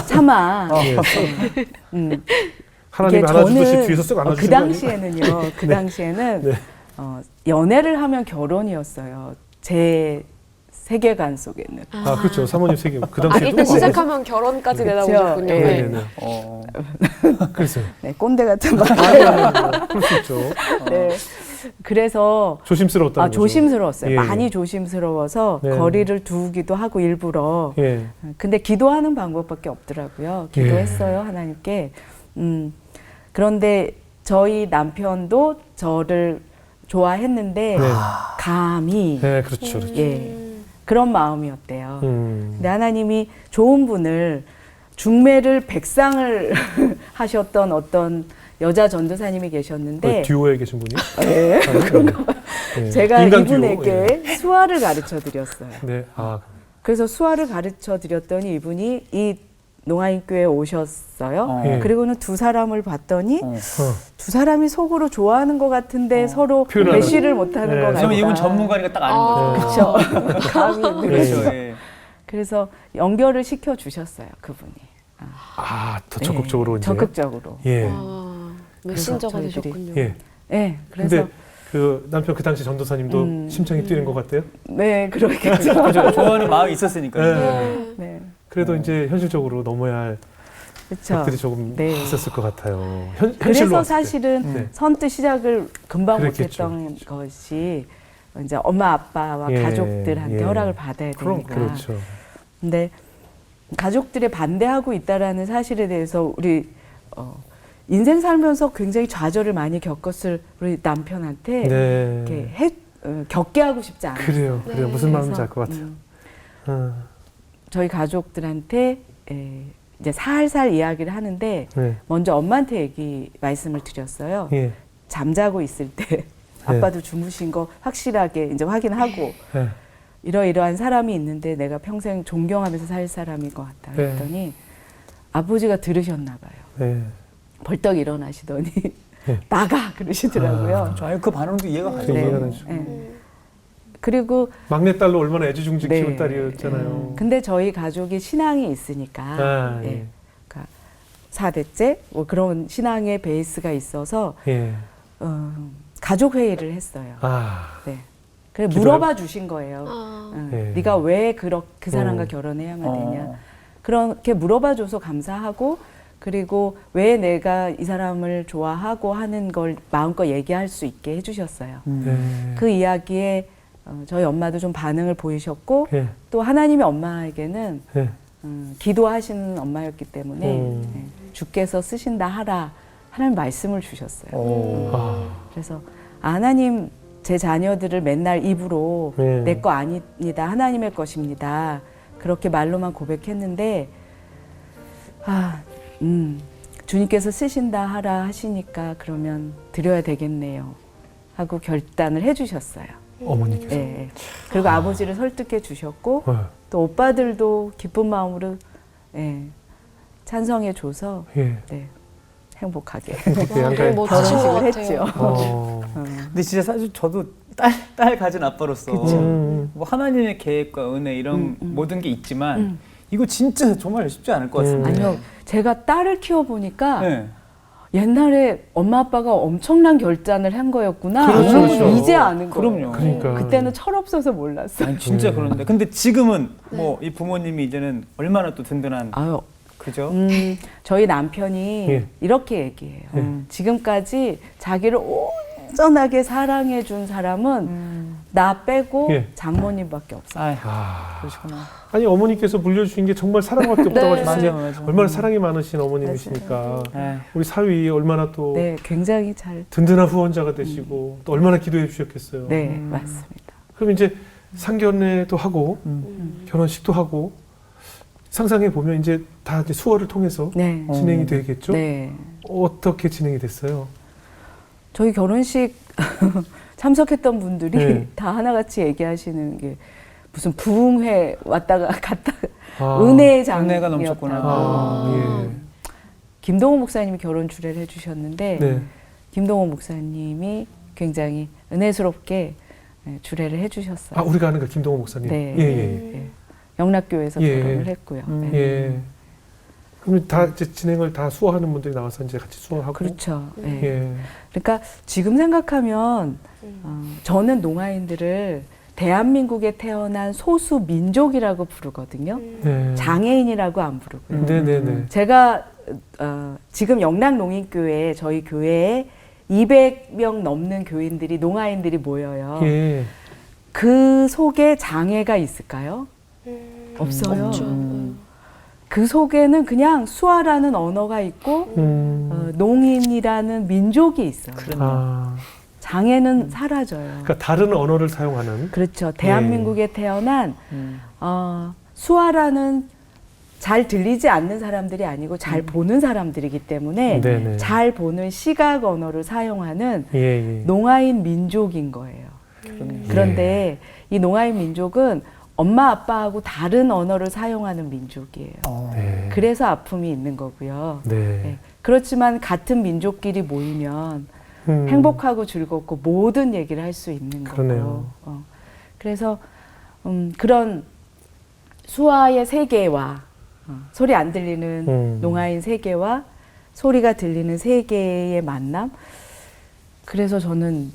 차마 하나님 이게 안아주듯이 저는 뒤에서 쓱 그 안아주시는 거 아니에요? 당시에는요. 그 당시에는 네. 연애를 하면 결혼이었어요. 제 세계관 속에는. 아, 그렇죠. 사모님 세계. 그 아, 당시에도. 일단 시작하면 결혼까지 그렇죠. 내다보셨군요. 네. 네. 네네. 그랬어요. 네, 꼰대 같은 말. 그럴 수 있죠. 네. 그래서 조심스러웠다는 거죠. 조심스러웠어요. 예. 많이 조심스러워서 네. 거리를 두기도 하고 일부러. 예. 근데 기도하는 방법밖에 없더라고요. 기도했어요, 하나님께. 그런데 저희 남편도 저를 좋아했는데 네. 감히 네, 그렇죠. 그렇죠. 예, 그런 마음이었대요. 음. 근데 하나님이 좋은 분을 중매를 백상을 하셨던 어떤 여자 전도사님이 계셨는데 듀오에 계신 분이? 네. 예. 제가 인간 듀오. 이분에게 예. 수화를 가르쳐 드렸어요. 네. 아, 그래서 수화를 가르쳐 드렸더니 이분이 이 농아인교회에 오셨어요. 예. 그리고는 두 사람을 봤더니 어. 두 사람이 속으로 좋아하는 것 같은데 서로 표현하는. 배시를 못하는 네. 것 같다. 왜냐면 이분 전문가니까 딱 아는 거죠. 그렇죠. 감이 있는 그렇죠. 거죠. 예. 그래서 연결을 시켜 주셨어요, 그분이. 아, 더 네, 적극적으로 이제. 적극적으로. 예. 아, 메신저가 저희들이- 되셨군요. 예. 네, 그래서 근데 그 남편 그 당시 전도사님도 심장이 뛰는 것 같대요. 네, 그렇겠죠. 그죠. 좋아하는 마음이 있었으니까요. 네. 네, 그래도 이제 현실적으로 넘어야 할 그렇죠. 것들이 조금 네. 있었을 것 같아요. 현실로 그래서 봤을 때. 사실은 네. 선뜻 시작을 금방 그랬겠죠. 못했던 것이 이제 엄마 아빠와 예, 가족들한테 예. 허락을 받아야 되니까. 그렇죠. 근데 가족들이 반대하고 있다라는 사실에 대해서 우리 인생 살면서 굉장히 좌절을 많이 겪었을 우리 남편한테 네. 이렇게 겪게 하고 싶지 않아요. 그래요. 네. 그래요. 무슨 마음인지 그래서, 알 것 같아요. 저희 가족들한테 이제 살살 이야기를 하는데 네. 먼저 엄마한테 말씀을 드렸어요. 예. 잠자고 있을 때 아빠도 주무신 거 확실하게 이제 확인하고 네. 이러이러한 사람이 있는데 내가 평생 존경하면서 살 사람인 것 같다 네. 했더니 아버지가 들으셨나 봐요. 네. 벌떡 일어나시더니 네. 나가 그러시더라고요. 아유, 그 반응도 이해가 가죠. 네. 네. 미안하죠. 네. 그리고 막내딸로 얼마나 애지중지 네. 키운 딸이었잖아요. 근데 저희 가족이 신앙이 있으니까 아, 예. 예. 그러니까 4대째 뭐 그런 신앙의 베이스가 있어서 예. 가족 회의를 했어요. 아. 네. 그래 기도해- 물어봐 주신 거예요. 아, 예. 네가 왜 그 사람과 결혼해야만 되냐. 그렇게 물어봐줘서 감사하고 그리고 왜 내가 이 사람을 좋아하고 하는 걸 마음껏 얘기할 수 있게 해주셨어요. 네. 그 이야기에 저희 엄마도 좀 반응을 보이셨고 예. 또 하나님의 엄마에게는 예. 기도하시는 엄마였기 때문에 네, 주께서 쓰신다 하라 하나님 말씀을 주셨어요. 아. 그래서 하나님 제 자녀들을 맨날 입으로 네. 내 거 아닙니다. 하나님의 것입니다. 그렇게 말로만 고백했는데 주님께서 쓰신다 하라 하시니까 그러면 드려야 되겠네요. 하고 결단을 해주셨어요. 어머니께서. 예. 그리고 아버지를 설득해 주셨고 어. 또 오빠들도 기쁜 마음으로 찬성해 줘서 예. 네, 행복하게 그때 와, 양가에 너무 멋지신 것 결혼식을 같아요. 했죠. 어. 근데 진짜 사실 저도 딸 가진 아빠로서 뭐 하나님의 계획과 은혜 이런 모든 게 있지만 이거 진짜 정말 쉽지 않을 것 같습니다. 아니요, 제가 딸을 키워보니까 네. 옛날에 엄마 아빠가 엄청난 결단을 한 거였구나. 그렇죠, 그렇죠. 이제 아는 거예요. 그럼요. 그러니까. 그때는 철없어서 몰랐어요. 아니, 진짜 네. 그런데 근데 지금은 뭐 이 부모님이 이제는 얼마나 또 든든한 아유, 그죠? 저희 남편이 예. 이렇게 얘기해요. 예. 지금까지 자기를 온전하게 사랑해 준 사람은 나 빼고 예. 장모님밖에 없어요. 아유, 아. 그러시구나. 아니 어머니께서 물려주신 게 정말 사랑밖에 없다고 네. 하셨으니 맞아요. 얼마나 사랑이 많으신 어머님이시니까 네. 우리 사위 얼마나 또 네, 굉장히 잘. 든든한 후원자가 되시고 또 얼마나 기도해 주셨겠어요. 네, 맞습니다. 그럼 이제 상견례도 하고 결혼식도 하고 상상해 보면 이제 다 이제 수어를 통해서 네, 진행이 되겠죠. 네. 어떻게 진행이 됐어요? 저희 결혼식 참석했던 분들이 네. 다 하나같이 얘기하시는 게 무슨 부흥회 왔다가 갔다 아. 은혜의 은혜가 장이었다고. 넘쳤구나. 아, 김동호 목사님이 결혼 주례를 해주셨는데 예. 네. 김동호 목사님이 굉장히 은혜스럽게 주례를 해주셨어요. 아 우리가 아는 그 김동호 목사님. 네. 예, 예. 예. 영락교회에서 예. 결혼을 했고요. 네. 예. 그럼 다 이제 진행을 다 수어하는 분들이 나와서 이제 같이 수어하고. 그렇죠. 예. 예. 그러니까 지금 생각하면 저는 농아인들을 대한민국에 태어난 소수 민족이라고 부르거든요. 네. 장애인이라고 안 부르고요. 네네네. 제가 지금 영락농인교회에 저희 교회에 200명 넘는 교인들이 농아인들이 모여요. 예. 그 속에 장애가 있을까요? 없어요. 없죠. 그 속에는 그냥 수아라는 언어가 있고 농인이라는 민족이 있어요. 아. 장애는 사라져요. 그러니까 다른 언어를 사용하는. 그렇죠. 대한민국에 태어난 수아라는 잘 들리지 않는 사람들이 아니고 잘 보는 사람들이기 때문에 네네. 잘 보는 시각 언어를 사용하는 예, 예. 농아인 민족인 거예요. 그런데 이 농아인 민족은 엄마 아빠하고 다른 언어를 사용하는 민족이에요. 네. 그래서 아픔이 있는 거고요. 네. 네. 그렇지만 같은 민족끼리 모이면 음. 행복하고 즐겁고 모든 얘기를 할 수 있는 그러네요. 거고. 그래서 그런 수아의 세계와 소리 안 들리는 농아인 세계와 소리가 들리는 세계의 만남. 그래서 저는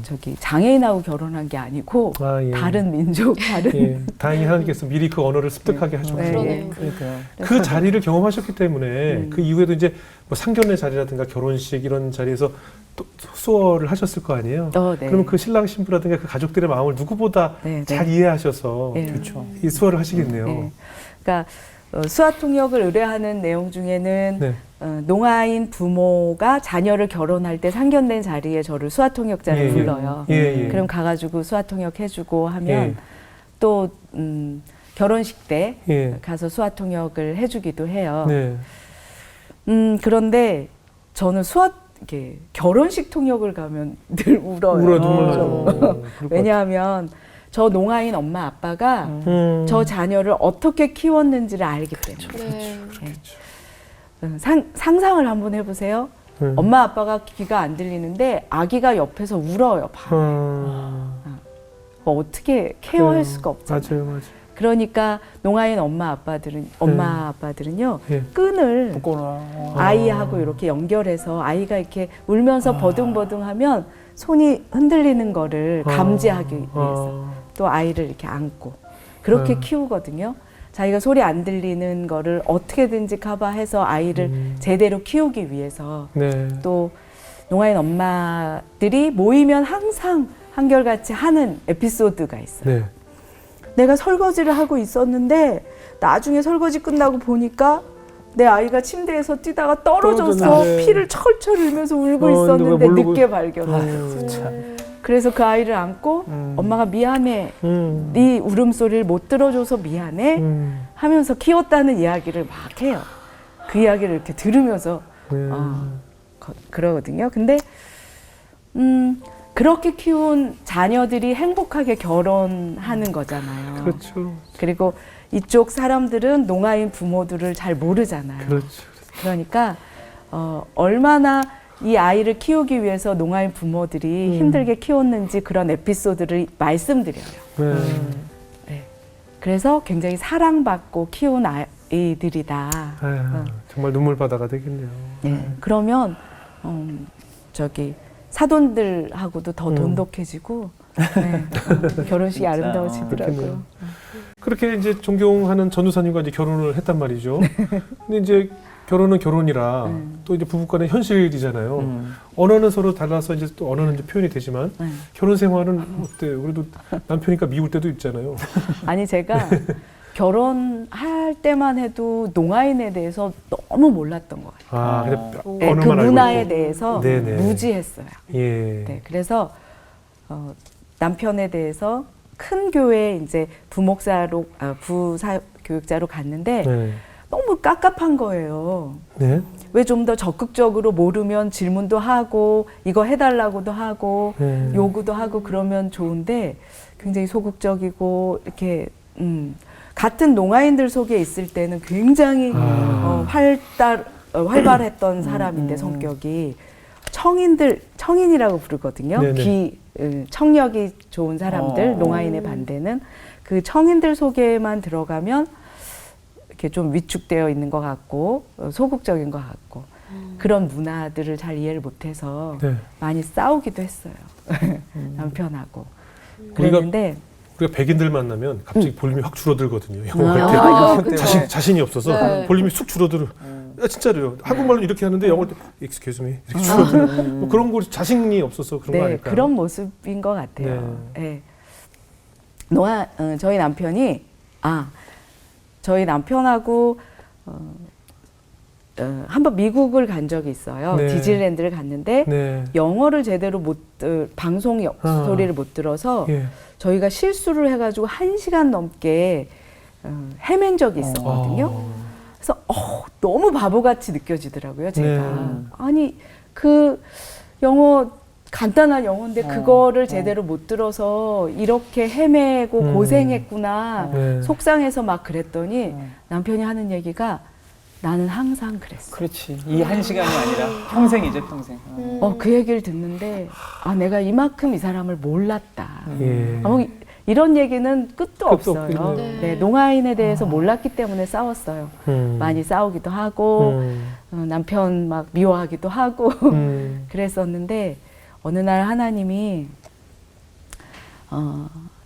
저기 장애인하고 결혼한 게 아니고 아, 예. 다른 민족, 다른 예. 다행히 하나님께서 미리 그 언어를 습득하게 하셨고 그러네요. 그러니까요. 그 자리를 경험하셨기 때문에 그 이후에도 이제 뭐 상견례 자리라든가 결혼식 이런 자리에서 또 수어를 하셨을 거 아니에요. 네. 그러면 그 신랑 신부라든가 그 가족들의 마음을 누구보다 네, 잘 이해하셔서 네. 그렇죠. 이 수어를 하시겠네요. 네. 그러니까 수화 통역을 의뢰하는 내용 중에는 네. 농아인 부모가 자녀를 결혼할 때 상견례 자리에 저를 수화 통역자를 예, 예. 불러요. 예, 예. 그럼 가가지고 수화 통역 해주고 하면 예. 또 결혼식 때 예. 가서 수화 통역을 해주기도 해요. 네. 그런데 저는 이렇게 결혼식 통역을 가면 늘 울어요. 울어 눈물 나죠. 왜냐하면 저 농아인 엄마 아빠가 저 자녀를 어떻게 키웠는지를 알기 때문에. 네. 상상을 한번 해보세요. 엄마 아빠가 귀가 안 들리는데 아기가 옆에서 울어요. 어떻게 케어할 수가 없잖아요. 맞아요. 그러니까 농아인 엄마 아빠들은요 예. 끈을 묶어놔. 아이하고 이렇게 연결해서 아이가 이렇게 울면서 버둥버둥하면 손이 흔들리는 거를 감지하기 위해서 또 아이를 이렇게 안고 그렇게 키우거든요. 자기가 소리 안 들리는 거를 어떻게든지 커버해서 아이를 제대로 키우기 위해서 네. 또 농아인 엄마들이 모이면 항상 한결같이 하는 에피소드가 있어요. 네. 내가 설거지를 하고 있었는데 나중에 설거지 끝나고 보니까 내 아이가 침대에서 뛰다가 떨어져서 떨어졌는데. 피를 철철 흘리면서 울고 근데 있었는데 왜 모르고- 늦게 발견했어요. 그래서 그 아이를 안고 엄마가 미안해, 네 울음소리를 못 들어줘서 미안해 하면서 키웠다는 이야기를 막 해요. 그 이야기를 이렇게 들으면서 그러거든요. 근데 그렇게 키운 자녀들이 행복하게 결혼하는 거잖아요. 그렇죠. 그리고 이쪽 사람들은 농아인 부모들을 잘 모르잖아요. 그렇죠. 그러니까 얼마나 이 아이를 키우기 위해서 농아인 부모들이 힘들게 키웠는지 그런 에피소드를 말씀드려요. 네. 그래서 굉장히 사랑받고 키운 아이들이다. 아유, 정말 눈물바다가 되겠네요. 그러면 저기 사돈들하고도 더 돈독해지고 결혼식이 진짜. 아름다워지더라고요. 그렇겠네요. 그렇게 이제 존경하는 전도사님과 이제 결혼을 했단 말이죠. 근데 이제 결혼은 결혼이라 또 이제 부부간의 현실이잖아요. 언어는 서로 달라서 이제 또 언어는 이제 표현이 되지만 결혼 생활은 어때요? 그래도 남편이니까 미울 때도 있잖아요. 아니 제가 결혼할 때만 해도 농아인에 대해서 너무 몰랐던 것 같아요. 아, 근데 네, 그 언어만 알고 문화에 있고. 대해서 네네. 무지했어요. 예. 네, 그래서 남편에 대해서 큰 교회에 이제 부사 교육자로 갔는데 네. 너무 깝깝한 거예요. 네. 왜 좀 더 적극적으로 모르면 질문도 하고 이거 해달라고도 하고 네. 요구도 하고 그러면 좋은데 굉장히 소극적이고 이렇게 같은 농아인들 속에 있을 때는 굉장히 활발했던 사람인데 성격이 청인이라고 부르거든요. 네네. 청력이 좋은 사람들 농아인의 반대는 그 청인들 속에만 들어가면 이렇게 좀 위축되어 있는 것 같고 소극적인 것 같고 그런 문화들을 잘 이해를 못해서 네. 많이 싸우기도 했어요. 남편하고. 그랬는데 우리가 백인들 만나면 갑자기 볼륨이 확 줄어들거든요. 영어 할 때. 자신이 없어서 네. 볼륨이 쑥 줄어들어. 진짜로요. 한국말로 이렇게 하는데 영어를 excuse me 이렇게 줄어들어. 뭐 그런 거 자신이 없어서 그런 거 아닐까요? 그런 모습인 것 같아요. 네. 저희 남편이 저희 남편하고 한번 미국을 간 적이 있어요. 네. 디즈니랜드를 갔는데 네. 영어를 제대로 방송 소리를 못 들어서 예. 저희가 실수를 해가지고 1시간 넘게 헤맨 적이 있었거든요. 그래서 너무 바보같이 느껴지더라고요, 제가. 네. 아니 그 영어 간단한 영어인데 그거를 제대로 못 들어서 이렇게 헤매고 고생했구나 네. 속상해서 막 그랬더니 남편이 하는 얘기가 나는 항상 그랬어. 그렇지. 이 한 시간이 아니라 평생이죠, 평생. 그 얘기를 듣는데 내가 이만큼 이 사람을 몰랐다. 예. 뭐 이런 얘기는 끝도 없어요. 없겠네요. 네, 농아인에 대해서 몰랐기 때문에 싸웠어요. 많이 싸우기도 하고 남편 막 미워하기도 하고 그랬었는데 어느 날 하나님이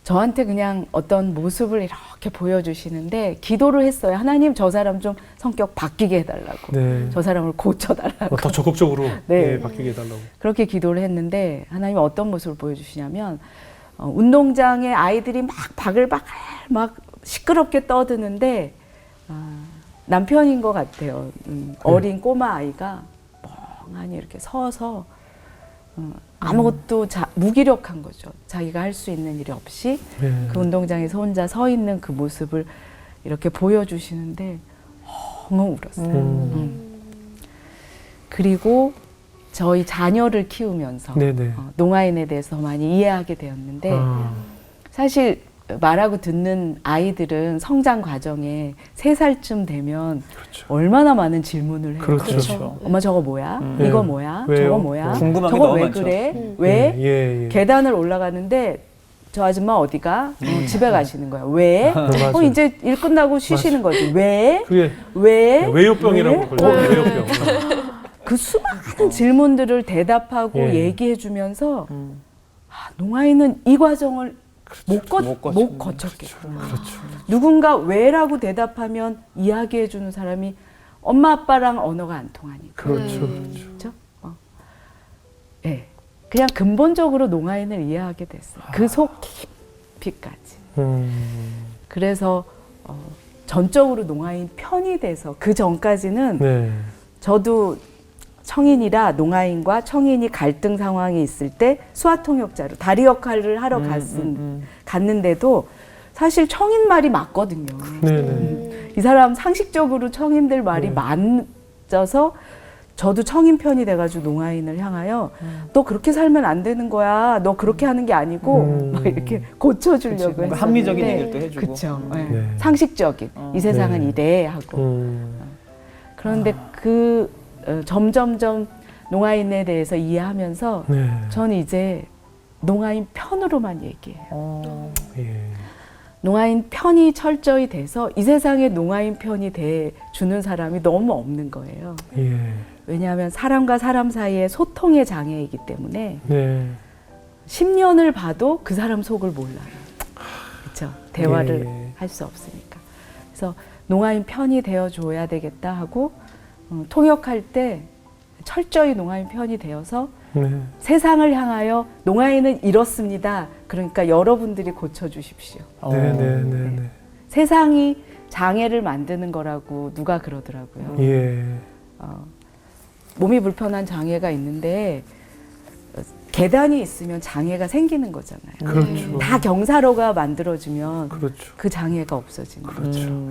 저한테 그냥 어떤 모습을 이렇게 보여주시는데 기도를 했어요. 하나님 저 사람 좀 성격 바뀌게 해달라고. 네. 저 사람을 고쳐달라고. 더 적극적으로 네. 예, 바뀌게 해달라고. 그렇게 기도를 했는데 하나님이 어떤 모습을 보여주시냐면 운동장에 아이들이 막 바글바글 막 시끄럽게 떠드는데 남편인 것 같아요. 어린 꼬마 아이가 멍하니 이렇게 서서 아무것도 무기력한 거죠. 자기가 할 수 있는 일이 없이 네. 그 운동장에서 혼자 서 있는 그 모습을 이렇게 보여주시는데 엉엉 울었어요. 그리고 저희 자녀를 키우면서 네네. 농아인에 대해서 많이 이해하게 되었는데 사실 말하고 듣는 아이들은 성장 과정에 3살쯤 되면 그렇죠. 얼마나 많은 질문을 해요. 그렇죠. 그렇죠. 엄마 저거 뭐야? 네. 이거 뭐야? 왜요? 저거 뭐야? 궁금한 게 저거 너무 왜 많죠. 그래? 왜? 예, 예. 계단을 올라가는데 저 아줌마 어디가? 집에 가시는 거야. 왜? 맞아요. 이제 일 끝나고 쉬시는 거지. 왜? 그게 왜? 외요병이라고 왜? 그러죠. 외요병. 그 수많은 질문들을 대답하고 예. 얘기해 주면서 농아인은 이 과정을 못 거쳤겠구나. 그렇죠. 누군가 왜라고 대답하면 이야기해 주는 사람이 엄마 아빠랑 언어가 안 통하니까. 그렇죠. 그렇죠? 예. 그냥 근본적으로 농아인을 이해하게 됐어요. 그 속 깊이까지. 그래서 전적으로 농아인 편이 돼서 그 전까지는 네. 저도 청인이라 농아인과 청인이 갈등 상황이 있을 때 수화통역자로 다리 역할을 하러 갔는데도 사실 청인 말이 맞거든요. 네네. 이 사람 상식적으로 청인들 말이 맞아서 저도 청인 편이 돼가지고 농아인을 향하여 너 그렇게 살면 안 되는 거야. 너 그렇게 하는 게 아니고 막 이렇게 고쳐주려고 했었는데 합리적인 얘기를 또 해주고. 그쵸. 네. 상식적인 이 세상은 네. 이래 하고 그런데 점점점 농아인에 대해서 이해하면서 네. 저는 이제 농아인 편으로만 얘기해요. 예. 농아인 편이 철저히 돼서 이 세상에 농아인 편이 돼 주는 사람이 너무 없는 거예요. 예. 왜냐하면 사람과 사람 사이의 소통의 장애이기 때문에 네. 10년을 봐도 그 사람 속을 몰라요. 그렇죠? 대화를 예. 할 수 없으니까. 그래서 농아인 편이 되어줘야 되겠다 하고 통역할 때 철저히 농아인 편이 되어서 네. 세상을 향하여 농아인은 이렇습니다. 그러니까 여러분들이 고쳐주십시오. 네네네. 세상이 장애를 만드는 거라고 누가 그러더라고요. 예. 몸이 불편한 장애가 있는데 계단이 있으면 장애가 생기는 거잖아요. 그렇죠. 다 경사로가 만들어주면 그렇죠. 그 장애가 없어지는 거죠. 그렇죠.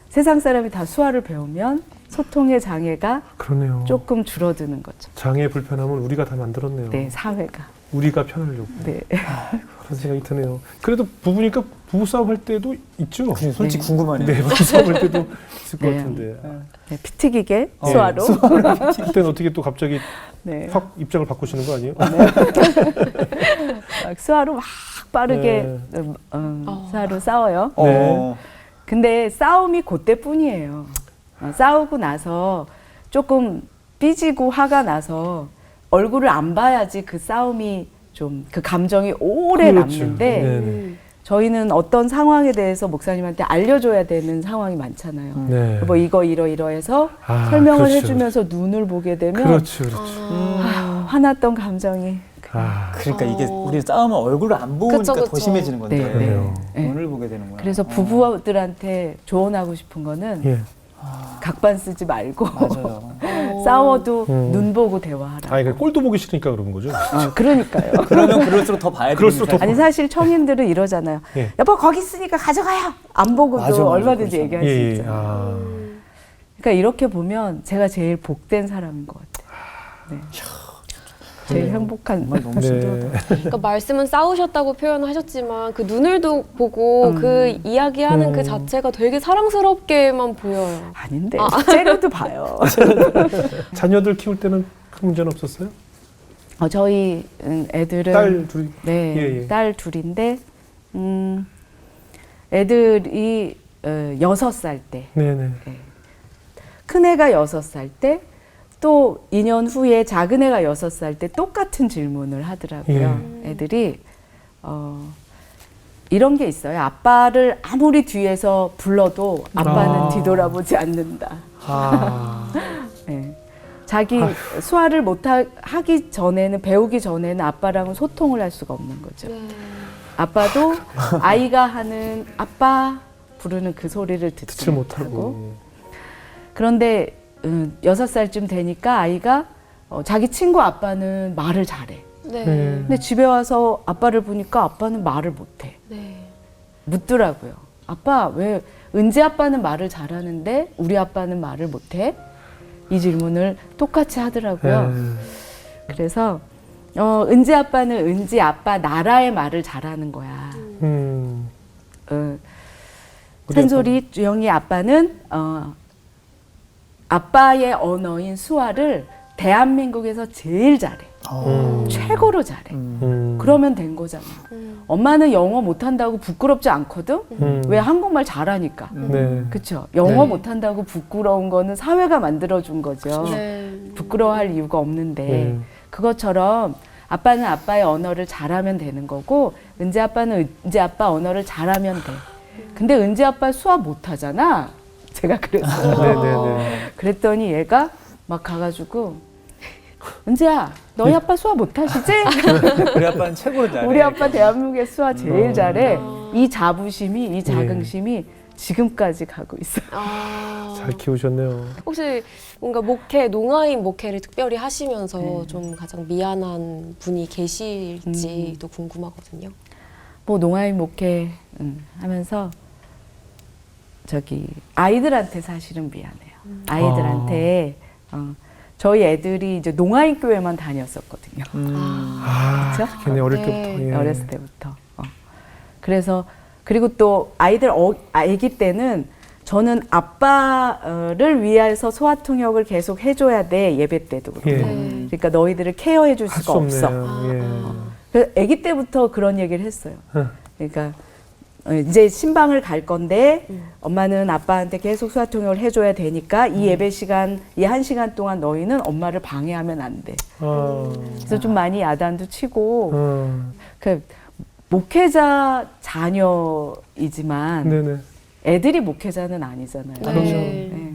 세상 사람이 다 수화를 배우면 소통의 장애가 그러네요. 조금 줄어드는 거죠. 장애 불편함은 우리가 다 만들었네요. 네, 사회가. 우리가 편하려고. 네. 그런 생각이 드네요. 그래도 부부니까 부부싸움 할 때도 있죠. 솔직히 궁금하네요. 네, 부부싸움 할 때도 있을 것 네. 같은데. 네, 피 튀기게 네. 수화로. 그때는 어떻게 또 갑자기 네. 확 입장을 바꾸시는 거 아니에요? 수화로 막 빠르게 수화로 싸워요. 네. 근데 싸움이 그때뿐이에요. 싸우고 나서 조금 삐지고 화가 나서 얼굴을 안 봐야지 그 싸움이 좀 그 감정이 오래 그렇죠. 남는데 네네. 저희는 어떤 상황에 대해서 목사님한테 알려줘야 되는 상황이 많잖아요. 네. 뭐 이러해서 아, 설명을 그렇죠. 해주면서 눈을 보게 되면 그렇죠, 그렇죠. 화났던 감정이 아, 그러니까 이게 우리 싸우면 얼굴을 안 보니까 그쵸, 그쵸. 더 심해지는 건데 네, 그래요. 네. 눈을 보게 되는 거야. 그래서 부부들한테 조언하고 싶은 거는 예. 각반 쓰지 말고 맞아요. 싸워도 눈 보고 대화하라. 아, 그러니까 꼴도 보기 싫으니까 그런 거죠. 그러니까요. 그러면 그럴수록 더 봐야 되는 그럴수록 더 아니 사실 청인들은 이러잖아요. 예. 여보 거기 있으니까 가져가요. 안 보고도 맞아, 얼마든지 그렇죠. 얘기할 수 예, 예. 있잖아요. 아, 그러니까 이렇게 보면 제가 제일 복된 사람인 것 같아요. 네. 제일 행복한. 정말 너무 신기하다. 네. 그러니까 말씀은 싸우셨다고 표현하셨지만 그 눈을 보고 그 이야기하는 그 자체가 되게 사랑스럽게만 보여요. 아닌데 째려도 봐요. 자녀들 키울 때는 큰 문제는 없었어요? 저희 애들은 딸 둘이? 네, 예, 예. 딸 둘인데 애들이 6살 때, 네네. 큰 애가 6살 때, 또 2년 후에 작은 애가 6살 때 똑같은 질문을 하더라고요. 애들이 이런 게 있어요. 아빠를 아무리 뒤에서 불러도 아빠는 뒤돌아보지 않는다. 아. 네. 자기 수화를 하기 전에는, 배우기 전에는 아빠랑은 소통을 할 수가 없는 거죠. 아빠도 아이가 하는 아빠 부르는 그 소리를 듣지 못하고. 그런데 6살쯤 되니까 아이가 자기 친구 아빠는 말을 잘해. 네. 근데 집에 와서 아빠를 보니까 아빠는 말을 못해. 네. 묻더라고요. 아빠, 왜 은지 아빠는 말을 잘하는데 우리 아빠는 말을 못해? 이 질문을 똑같이 하더라고요. 그래서 은지 아빠는 은지 아빠 나라의 말을 잘하는 거야. 산소리 주영이 아빠는 아빠의 언어인 수화를 대한민국에서 제일 잘해. 최고로 잘해. 그러면 된 거잖아. 엄마는 영어 못한다고 부끄럽지 않거든? 왜 한국말 잘하니까. 그쵸? 영어 못한다고 부끄러운 거는 사회가 만들어준 거죠. 부끄러워할 이유가 없는데. 그것처럼 아빠는 아빠의 언어를 잘하면 되는 거고, 은지 아빠는 은지 아빠 언어를 잘하면 돼. 근데 은지 아빠 수화 못하잖아. 제가 그랬어요. 그랬더니 얘가 막 가가지고, 은지야, 너희 아빠 수화 못하시지? 우리 아빠는 최고로 잘해. 우리 아빠 대한민국의 수화 제일 잘해. 이 자부심이, 이 자긍심이 지금까지 가고 있어요. 잘 키우셨네요. 혹시 뭔가 농아인 목회를 특별히 하시면서 좀 가장 미안한 분이 계실지도 궁금하거든요. 뭐 농아인 목회 하면서 아이들한테 사실은 미안해요. 아이들한테 저희 애들이 이제 농아인 교회만 다녔었거든요. 그렇죠? 걔네 어릴 때부터. 어렸을 때부터. 그래서 그리고 또 아이들 아기 때는 저는 아빠를 위해서 소아통역을 계속 해줘야 돼. 예배 때도 그렇고. 그러니까 너희들을 케어해 줄 수가 없어. 그래서 아기 때부터 그런 얘기를 했어요. 그러니까 이제 신방을 갈 건데 엄마는 아빠한테 계속 수화통역을 해줘야 되니까 이 예배 시간, 이 1시간 동안 너희는 엄마를 방해하면 안 돼. 그래서 좀 많이 야단도 치고 그 목회자 자녀이지만 애들이 목회자는 아니잖아요. 네.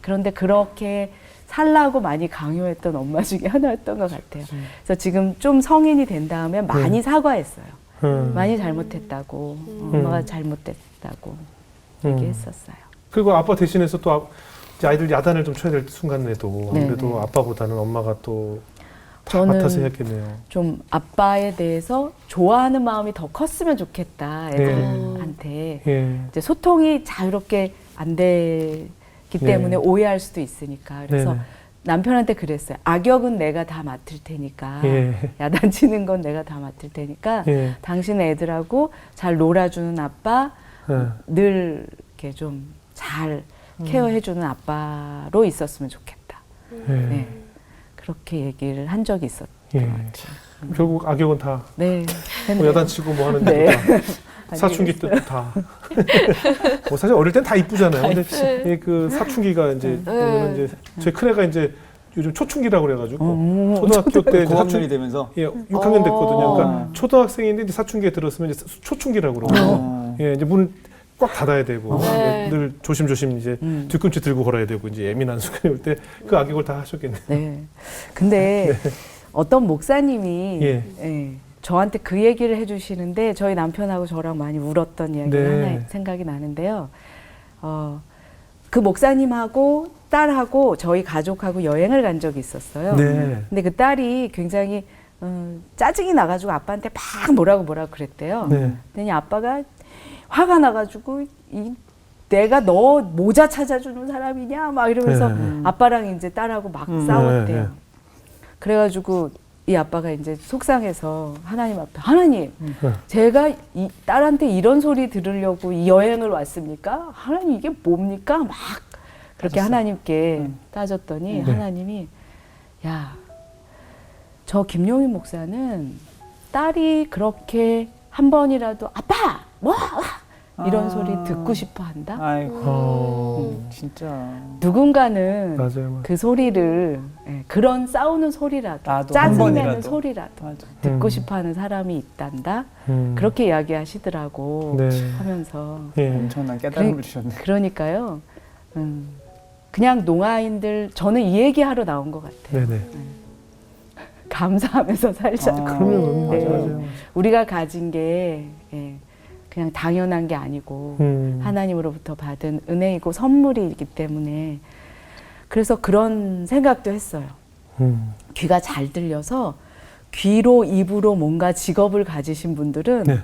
그런데 그렇게 살라고 많이 강요했던 엄마 중에 하나였던 것 같아요. 그래서 지금 좀 성인이 된 다음에 많이 사과했어요. 많이 잘못했다고, 엄마가 잘못됐다고 얘기했었어요. 그리고 아빠 대신해서 또 이제 아이들 야단을 좀 쳐야 될 순간에도 아무래도 아빠보다는 엄마가 또 다 맡아서 해야겠네요. 좀 아빠에 대해서 좋아하는 마음이 더 컸으면 좋겠다, 애들한테. 이제 소통이 자유롭게 안 되기 때문에 오해할 수도 있으니까. 그래서 남편한테 그랬어요. 악역은 내가 다 맡을 테니까, 야단치는 건 내가 다 맡을 테니까, 당신 애들하고 잘 놀아주는 아빠, 늘 이렇게 좀 잘 케어해주는 아빠로 있었으면 좋겠다. 그렇게 얘기를 한 적이 있었던 것 같아요. 결국 악역은 다 뭐 야단치고 뭐 하는데 사춘기 때도 다. 뭐 사실 어릴 땐 다 이쁘잖아요. 근데 그 사춘기가 이제 보면은 이제 제 큰애가 이제 요즘 초춘기라고 그래가지고 초등학교 때 고학년이 되면서 6학년 됐거든요. 그러니까 초등학생인데 이제 사춘기에 들었으면 이제 초춘기라고 그러고 이제 문을 꽉 닫아야 되고 늘 조심조심 이제 뒤꿈치 들고 걸어야 되고 이제 예민한 순간이 올 때 그 악역을 다 하셨겠네요. 근데 어떤 목사님이 저한테 그 얘기를 해주시는데 저희 남편하고 저랑 많이 울었던 이야기가 하나 생각이 나는데요. 그 목사님하고 딸하고 저희 가족하고 여행을 간 적이 있었어요. 근데 그 딸이 굉장히 짜증이 나가지고 아빠한테 막 뭐라고 그랬대요. 그랬더니 아빠가 화가 나가지고 내가 너 모자 찾아주는 사람이냐 막 이러면서 아빠랑 이제 딸하고 막 싸웠대요. 그래가지고 이 아빠가 이제 속상해서 하나님 앞에 하나님 제가 이 딸한테 이런 소리 들으려고 이 여행을 왔습니까? 하나님 이게 뭡니까? 막 그렇게 하나님께 따졌더니 하나님이 야, 저 김용희 목사는 딸이 그렇게 한 번이라도 아빠 뭐 이런 소리 듣고 싶어 한다. 아이고 진짜 누군가는 맞아요. 그 소리를 그런 싸우는 소리라도 나도 한 짜증내는 번이라도. 소리라도 맞아. 듣고 싶어하는 사람이 있단다. 그렇게 이야기하시더라고 네. 하면서 예. 엄청난 깨달음을 주셨네. 그러니까요. 그냥 농아인들 저는 이 얘기하러 나온 것 같아요. 네네. 감사하면서 살자고. 그러면 네. 맞아요. 우리가 가진 게 그냥 당연한 게 아니고 하나님으로부터 받은 은혜이고 선물이기 때문에 그래서 그런 생각도 했어요. 귀가 잘 들려서 귀로 입으로 뭔가 직업을 가지신 분들은 네.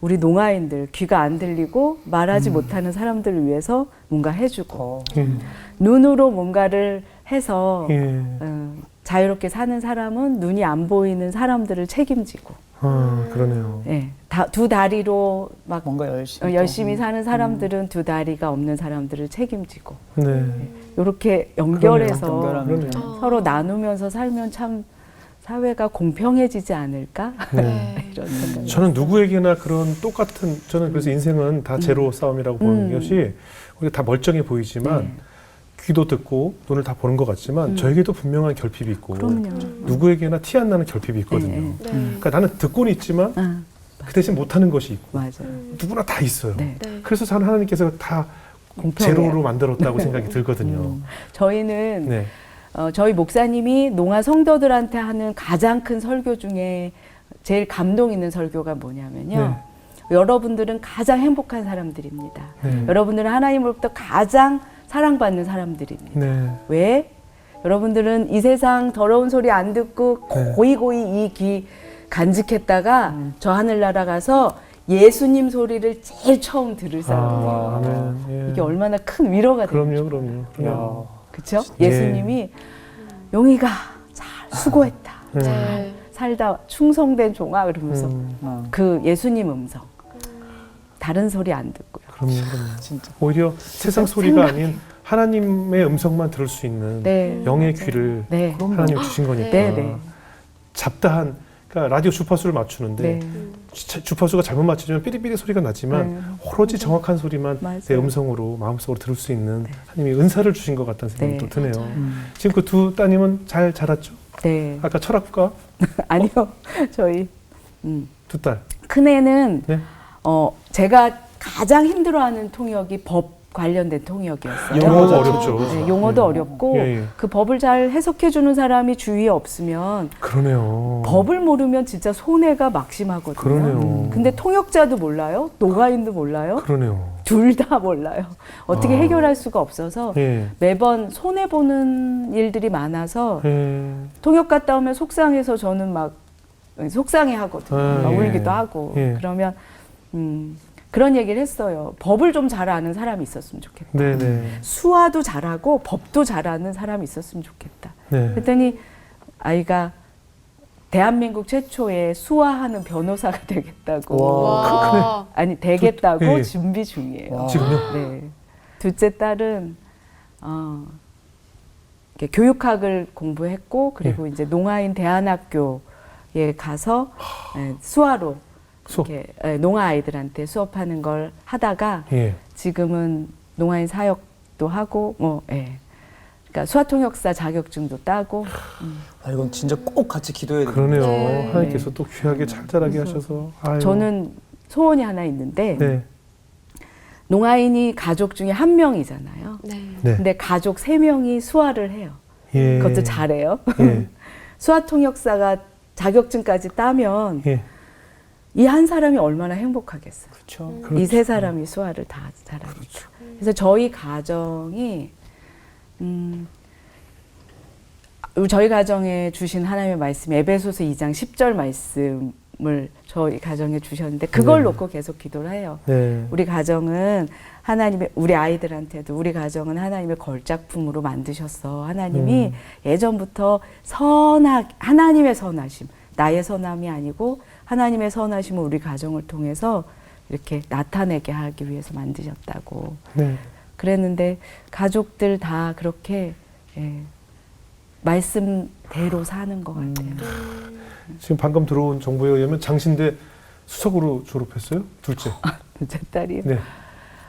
우리 농아인들 귀가 안 들리고 말하지 못하는 사람들을 위해서 뭔가 해주고 예. 눈으로 뭔가를 해서 예. 자유롭게 사는 사람은 눈이 안 보이는 사람들을 책임지고 아, 그러네요. 두 다리로 막 뭔가 열심히 열심히 사는 사람들은 두 다리가 없는 사람들을 책임지고 네. 이렇게 연결해서 연결하면 그러네요. 서로 나누면서 살면 참 사회가 공평해지지 않을까 네. 이런 생각이 저는 누구에게나 그런 똑같은 저는 그래서 인생은 다 제로 싸움이라고 보는 것이 우리가 다 멀쩡해 보이지만 네. 귀도 듣고 눈을 다 보는 것 같지만 저에게도 분명한 결핍이 있고 그럼요. 누구에게나 티 안 나는 결핍이 있거든요. 네. 그러니까 나는 듣고는 있지만 그 대신 못하는 것이 있고 맞아요. 누구나 다 있어요. 네. 네. 그래서 저는 하나님께서 다 공평해요. 제로로 만들었다고 생각이 들거든요. 저희는 네. 저희 목사님이 농아 성도들한테 하는 가장 큰 설교 중에 제일 감동 있는 설교가 뭐냐면요. 여러분들은 가장 행복한 사람들입니다. 네. 여러분들은 하나님으로부터 가장 사랑받는 사람들입니다. 네. 왜? 여러분들은 이 세상 더러운 소리 안 듣고 네. 고이고이 이 귀 간직했다가 저 하늘나라 가서 예수님 소리를 제일 처음 들을 사람이에요. 아, 아멘. 예. 이게 얼마나 큰 위로가 되는 그럼요. 그렇죠? 예. 예수님이 용이가 잘 수고했다. 네. 살다 충성된 종아 그러면서 음, 그 예수님 음성 다른 소리 안 듣고요. 그럼요. 진짜. 오히려 세상 소리가 아닌 하나님의 음성만 들을 수 있는 네. 영의 귀를 네. 하나님 주신 거니까 네, 네. 잡다한 그러니까 라디오 주파수를 맞추는데 네. 주파수가 잘못 맞추면 삐리삐리 소리가 나지만 오로지 정확한 소리만 맞아요. 내 음성으로 마음속으로 들을 수 있는 하나님이 은사를 주신 것 같다는 생각이 네. 또 드네요. 맞아요. 지금 그 두 따님은 잘 자랐죠? 네. 아까 철학과 아니요. 저희 두 딸. 큰애는 네. 제가 가장 힘들어하는 통역이 법 관련된 통역이었어요. 영어가 어렵죠. 네, 용어도 예. 어렵고 예. 그 법을 잘 해석해 주는 사람이 주위에 없으면 그러네요. 법을 모르면 진짜 손해가 막심하거든요. 그러네요. 근데 통역자도 몰라요. 노가인도 몰라요. 그러네요. 둘 다 몰라요. 어떻게 해결할 수가 없어서 예. 매번 손해 보는 일들이 많아서 예. 통역 갔다 오면 속상해서 저는 막 속상해 하거든요. 아, 막 예. 울기도 하고. 예. 그러면 그런 얘기를 했어요. 법을 좀 잘 아는 사람이 있었으면 좋겠다. 네네. 수화도 잘하고 법도 잘하는 사람이 있었으면 좋겠다. 네. 그랬더니 아이가 대한민국 최초의 수화하는 변호사가 되겠다고. 와. 아니 되겠다고 예. 준비 중이에요. 와. 지금요? 네. 둘째 딸은 이렇게 교육학을 공부했고 그리고 이제 농아인 대안학교에 가서 수화로 수업. 이렇게 농아 아이들한테 수업하는 걸 하다가 예. 지금은 농아인 사역도 하고 그러니까 수화통역사 자격증도 따고 아, 이건 진짜 꼭 같이 기도해야 돼요. 그러네요. 네. 하나님께서 또 귀하게 잘 자라게 그래서 하셔서. 아유. 저는 소원이 하나 있는데 네. 농아인이 가족 중에 한 명이잖아요. 네. 네. 근데 가족 3명이 수화를 해요. 예. 그것도 잘해요. 예. 수화통역사가 자격증까지 따면 예. 이 한 사람이 얼마나 행복하겠어요. 그렇죠. 이 3사람이 수화를 다 잘하니까. 그래서 저희 가정이 저희 가정에 주신 하나님의 말씀 에베소서 2장 10절 말씀을 저희 가정에 주셨는데 그걸 네. 놓고 계속 기도를 해요. 네. 우리 가정은 우리 아이들한테도 우리 가정은 하나님의 걸작품으로 만드셨어. 하나님이 예전부터 하나님의 선하심, 나의 선함이 아니고 하나님의 선하심을 우리 가정을 통해서 이렇게 나타내게 하기 위해서 만드셨다고. 네. 그랬는데 가족들 다 그렇게 말씀대로 사는 것 같아요. 지금 방금 들어온 정보에 의하면 장신대 수석으로 졸업했어요? 둘째. 제 딸이요. 네.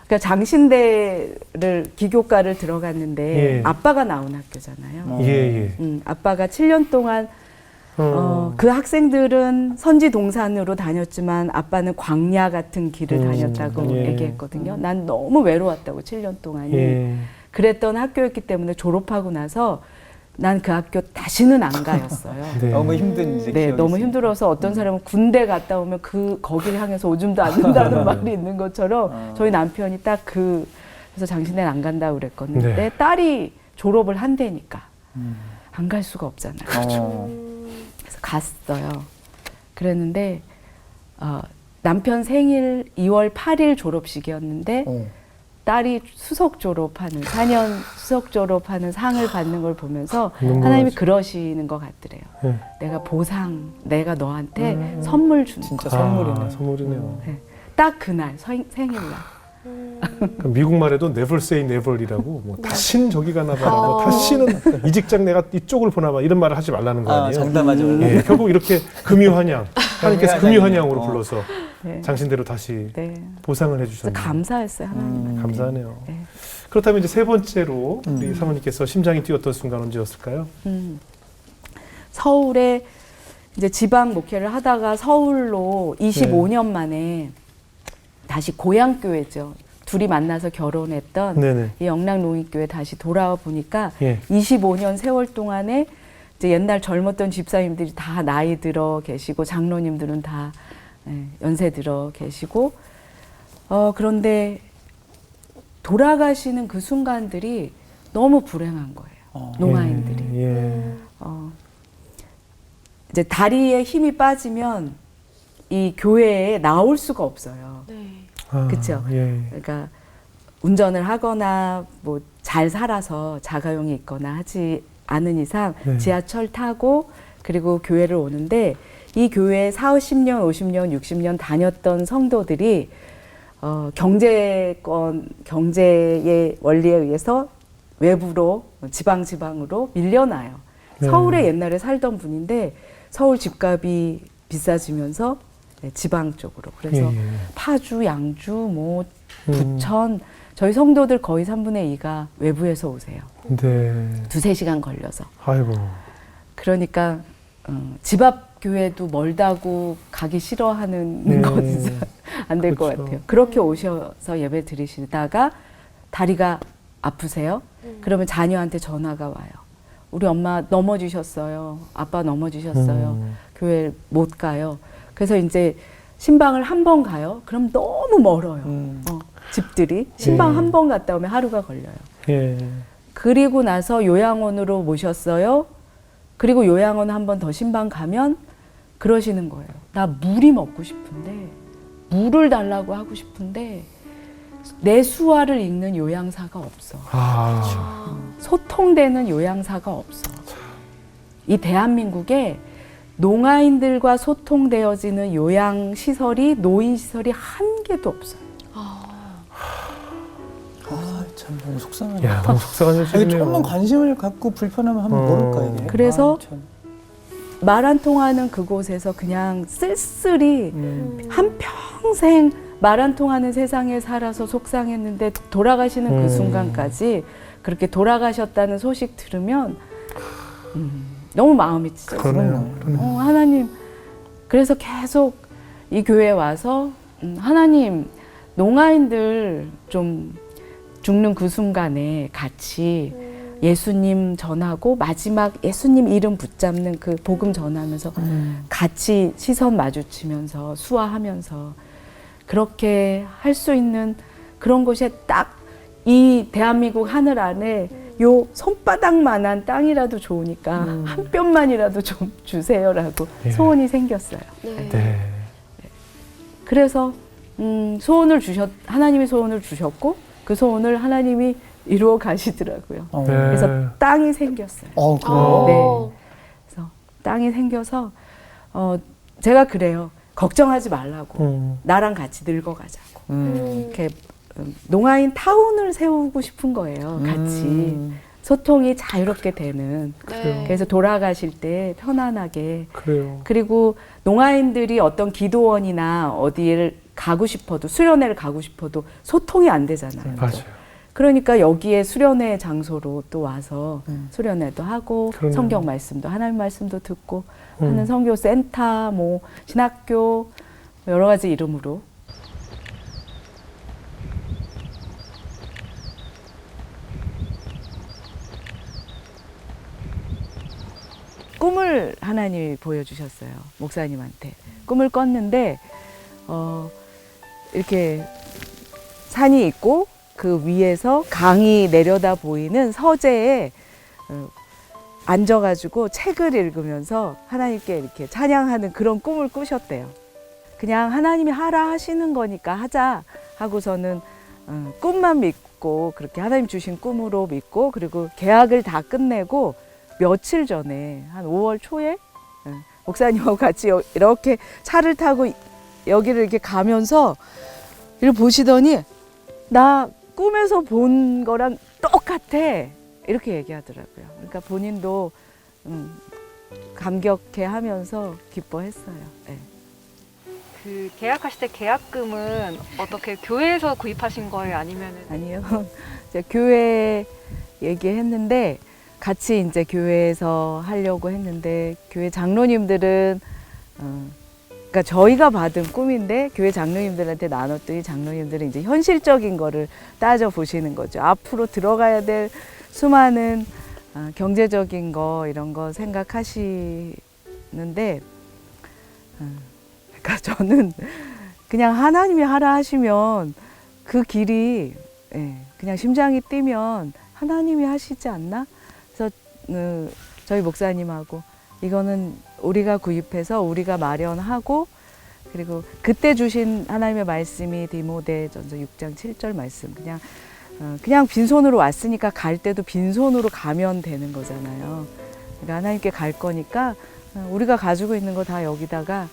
그러니까 장신대를 기교과를 들어갔는데 예. 아빠가 나온 학교잖아요. 예. 아빠가 7년 동안 그 학생들은 선지동산으로 다녔지만 아빠는 광야 같은 길을 다녔다고 예. 얘기했거든요. 난 너무 외로웠다고 7년 동안이. 예. 그랬던 학교였기 때문에 졸업하고 나서 난 그 학교 다시는 안 가였어요. 네. 너무 힘든 이제 네, 기억이 너무 있어요. 힘들어서 어떤 사람은 군대 갔다 오면 거기를 향해서 오줌도 안 는다는 말이 있는 것처럼 저희 남편이 딱 그래서 장신대는 안 간다고 그랬거든요. 네. 딸이 졸업을 한대니까 안 갈 수가 없잖아요. 어. 그래서 갔어요. 그랬는데 남편 생일 2월 8일 졸업식이었는데 딸이 수석 졸업하는 4년 수석 졸업하는 상을 받는 걸 보면서 눈물 하나님이 나죠. 그러시는 것 같더래요. 네. 내가 보상, 내가 너한테 선물 주는 진짜 거. 선물이네. 선물이네요. 네. 딱 그날 생일날. 그러니까 미국 말에도 never say never이라고 뭐 다신 저기 가나 봐라, 뭐 다시는 이 직장 내가 이쪽을 보나 봐 이런 말을 하지 말라는 거 아니에요? 장담하죠. 예, 결국 이렇게 금유환양 하나님께서 금유환양으로 어. 불러서 네. 장신대로 다시 네. 보상을 그래서 해주셨네요. 감사했어요 하나님한테. 감사하네요. 네. 그렇다면 이제 세 번째로 우리 사모님께서 심장이 뛰었던 순간 언제였을까요? 서울에 이제 지방 목회를 하다가 서울로 25년 만에 다시 고향 교회죠. 둘이 만나서 결혼했던 네네. 이 영락농익교회 다시 돌아와 보니까 예. 25년 세월 동안에 이제 옛날 젊었던 집사님들이 다 나이 들어 계시고 장로님들은 다 연세 들어 계시고 그런데 돌아가시는 그 순간들이 너무 불행한 거예요. 농아인들이. 예. 이제 다리에 힘이 빠지면 이 교회에 나올 수가 없어요. 네. 아, 그쵸? 예. 그러니까 운전을 하거나 뭐 잘 살아서 자가용이 있거나 하지 않은 이상 네. 지하철 타고 그리고 교회를 오는데 이 교회에 40년, 50년, 60년 다녔던 성도들이 경제의 원리에 의해서 외부로 지방으로 밀려나요. 네. 서울에 옛날에 살던 분인데 서울 집값이 비싸지면서 지방 쪽으로 그래서 예. 파주, 양주, 뭐 부천 저희 성도들 거의 3분의 2가 외부에서 오세요. 네. 2-3시간 걸려서. 아이고. 그러니까 집 앞 교회도 멀다고 가기 싫어하는 건 진짜 안 될 것 그렇죠. 같아요. 그렇게 오셔서 예배 드리시다가 다리가 아프세요? 그러면 자녀한테 전화가 와요. 우리 엄마 넘어지셨어요. 아빠 넘어지셨어요. 교회 못 가요. 그래서 이제 신방을 한 번 가요. 그럼 너무 멀어요. 집들이. 신방 한 번 갔다 오면 하루가 걸려요. 예. 그리고 나서 요양원으로 모셨어요. 그리고 요양원 한 번 더 신방 가면 그러시는 거예요. 나 물이 먹고 싶은데 물을 달라고 하고 싶은데 내 수화를 읽는 요양사가 없어. 소통되는 요양사가 없어. 이 대한민국에 농아인들과 소통되어지는 요양시설이 노인시설이 한 개도 없어요. 참 너무 속상하네. 야, 너무 속상한 아니, 소식이네요. 조금만 관심을 갖고 불편하면 한번 모를까 이게. 그래서 참. 말 안 통하는 그곳에서 그냥 쓸쓸히 한평생 말 안 통하는 세상에 살아서 속상했는데 돌아가시는 그 순간까지 그렇게 돌아가셨다는 소식 들으면 너무 마음이 찢어져요. 그러네요. 하나님 그래서 계속 이 교회에 와서 하나님 농아인들 좀 죽는 그 순간에 같이 예수님 전하고 마지막 예수님 이름 붙잡는 그 복음 전하면서 같이 시선 마주치면서 수화하면서 그렇게 할 수 있는 그런 곳에 딱 이 대한민국 하늘 안에 요 손바닥만한 땅이라도 좋으니까 한 뼘만이라도 좀 주세요라고 예. 소원이 생겼어요. 네. 네. 그래서 하나님이 소원을 주셨고 그 소원을 하나님이 이루어 가시더라고요. 네. 그래서 땅이 생겼어요. 그래요? 네. 그래서 땅이 생겨서 제가 그래요. 걱정하지 말라고. 나랑 같이 늙어가자고. 이렇게 농아인 타운을 세우고 싶은 거예요. 같이. 소통이 자유롭게 되는 네. 그래서 돌아가실 때 편안하게 그래요. 그리고 농아인들이 어떤 기도원이나 어디를 가고 싶어도 수련회를 가고 싶어도 소통이 안 되잖아요. 맞아요. 그러니까 여기에 수련회 장소로 또 와서 수련회도 하고 그러네요. 성경 말씀도 하나님 말씀도 듣고 하는 선교 센터 뭐 신학교 여러 가지 이름으로 꿈을 하나님이 보여주셨어요. 목사님한테 꿈을 꿨는데 이렇게 산이 있고 그 위에서 강이 내려다 보이는 서재에 앉아가지고 책을 읽으면서 하나님께 이렇게 찬양하는 그런 꿈을 꾸셨대요. 그냥 하나님이 하라 하시는 거니까 하자 하고서는 꿈만 믿고 그렇게 하나님 주신 꿈으로 믿고 그리고 계약을 다 끝내고 며칠 전에 한 5월 초에 목사님하고 같이 이렇게 차를 타고 여기를 이렇게 가면서 이렇게 보시더니 나 꿈에서 본 거랑 똑같아 이렇게 얘기하더라고요. 그러니까 본인도 감격해하면서 기뻐했어요. 네. 그 계약하실 때 계약금은 어떻게 교회에서 구입하신 거예요? 아니면은 아니요. 제가 교회 얘기했는데 같이 이제 교회에서 하려고 했는데 교회 장로님들은 그러니까 저희가 받은 꿈인데 교회 장로님들한테 나눴더니 장로님들은 이제 현실적인 거를 따져 보시는 거죠. 앞으로 들어가야 될 수많은 경제적인 거 이런 거 생각하시는데 그러니까 저는 그냥 하나님이 하라 하시면 그 길이 그냥 심장이 뛰면 하나님이 하시지 않나? 그래서 저희 목사님하고 이거는 우리가 구입해서 우리가 마련하고 그리고 그때 주신 하나님의 말씀이 디모데전서 6장 7절 말씀 그냥 빈손으로 왔으니까 갈 때도 빈손으로 가면 되는 거잖아요. 그러니까 하나님께 갈 거니까 우리가 가지고 있는 거 다 여기다가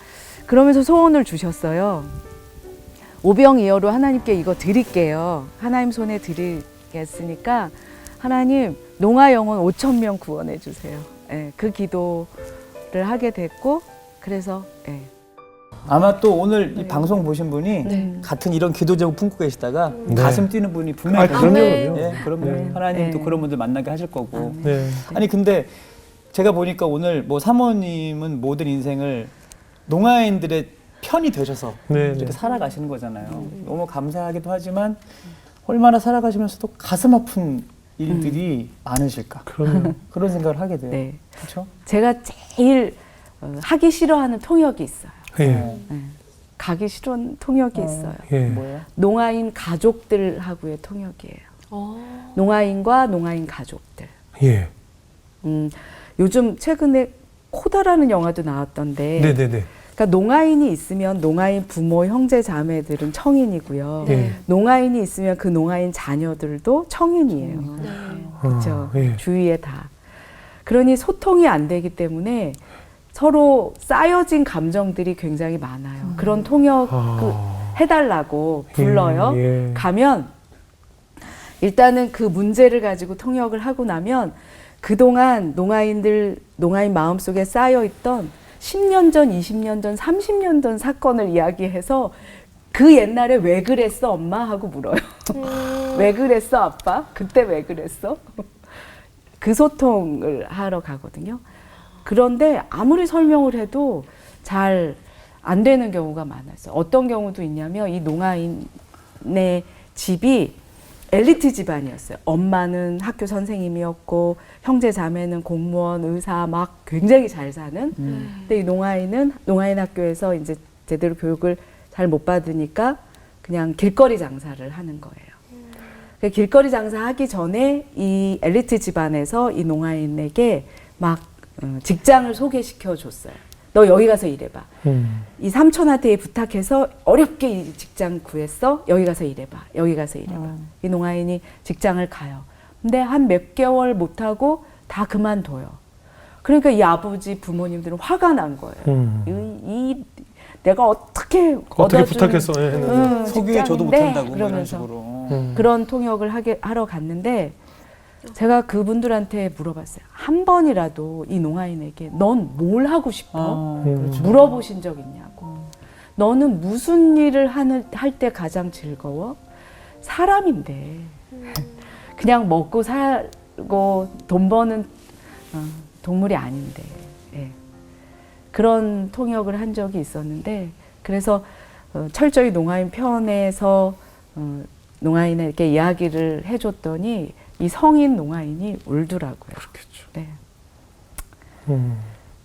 그러면서 소원을 주셨어요. 오병이어로 하나님께 이거 드릴게요. 하나님 손에 드리겠으니까 하나님 농아 영혼 5,000명 구원해 주세요. 그 기도를 하게 됐고 그래서 아마 또 오늘 이 방송 보신 분이 같은 이런 기도 제목 품고 계시다가 네. 가슴 뛰는 분이 분명히 그럼요, 네. 그럼요. 예, 그럼요. 네. 하나님도 네. 그런 분들 만나게 하실 거고. 네. 아니 근데 제가 보니까 오늘 뭐 사모님은 모든 인생을 농아인들의 편이 되셔서 네, 이렇게 네. 살아가시는 거잖아요. 너무 감사하기도 하지만 얼마나 살아가시면서도 가슴 아픈 일들이 많으실까 그럼요. 그런 생각을 하게 돼요. 네. 그렇죠? 제가 제일 하기 싫어하는 통역이 있어요. 예. 가기 싫은 통역이 있어요. 예. 뭐예요? 농아인 가족들하고의 통역이에요. 농아인과 농아인 가족들. 예. 요즘 최근에 코다라는 영화도 나왔던데 네네네. 그러니까 농아인이 있으면 농아인 부모, 형제, 자매들은 청인이고요. 예. 농아인이 있으면 그 농아인 자녀들도 청인이에요. 네. 그렇죠. 예. 주위에 다. 그러니 소통이 안 되기 때문에 서로 쌓여진 감정들이 굉장히 많아요. 그런 통역 해달라고 불러요. 예. 가면 일단은 그 문제를 가지고 통역을 하고 나면 그동안 농아인 마음속에 쌓여있던 10년 전, 20년 전, 30년 전 사건을 이야기해서 그 옛날에 왜 그랬어 엄마? 하고 물어요. 왜 그랬어 아빠? 그때 왜 그랬어? 그 소통을 하러 가거든요. 그런데 아무리 설명을 해도 잘 안 되는 경우가 많았어요. 어떤 경우도 있냐면 이 농아인의 집이 엘리트 집안이었어요. 엄마는 학교 선생님이었고 형제 자매는 공무원, 의사 막 굉장히 잘 사는. 근데 이 농아인은 농아인 학교에서 이제 제대로 교육을 잘 못 받으니까 그냥 길거리 장사를 하는 거예요. 길거리 장사하기 전에 이 엘리트 집안에서 이 농아인에게 막 직장을 소개시켜 줬어요. 너 여기 가서 일해봐. 이 삼촌한테 부탁해서 어렵게 이 직장 구했어. 여기 가서 일해봐. 여기 가서 일해봐. 이 농아인이 직장을 가요. 근데 한 몇 개월 못하고 다 그만둬요. 그러니까 이 아버지 부모님들은 화가 난 거예요. 내가 어떻게 부탁해서 했는데. 소규에 저도 직장인데 못한다고 뭐 이런 그러면서 식으로. 그런 통역을 하러 갔는데 제가 그분들한테 물어봤어요. 한 번이라도 이 농아인에게 넌 뭘 하고 싶어? 그렇죠. 물어보신 적 있냐고. 너는 무슨 일을 할 때 가장 즐거워? 사람인데 그냥 먹고 살고 돈 버는 동물이 아닌데 예. 그런 통역을 한 적이 있었는데 그래서 철저히 농아인 편에서 농아인에게 이야기를 해줬더니 이 성인 농아인이 울더라고요. 그렇겠죠. 네.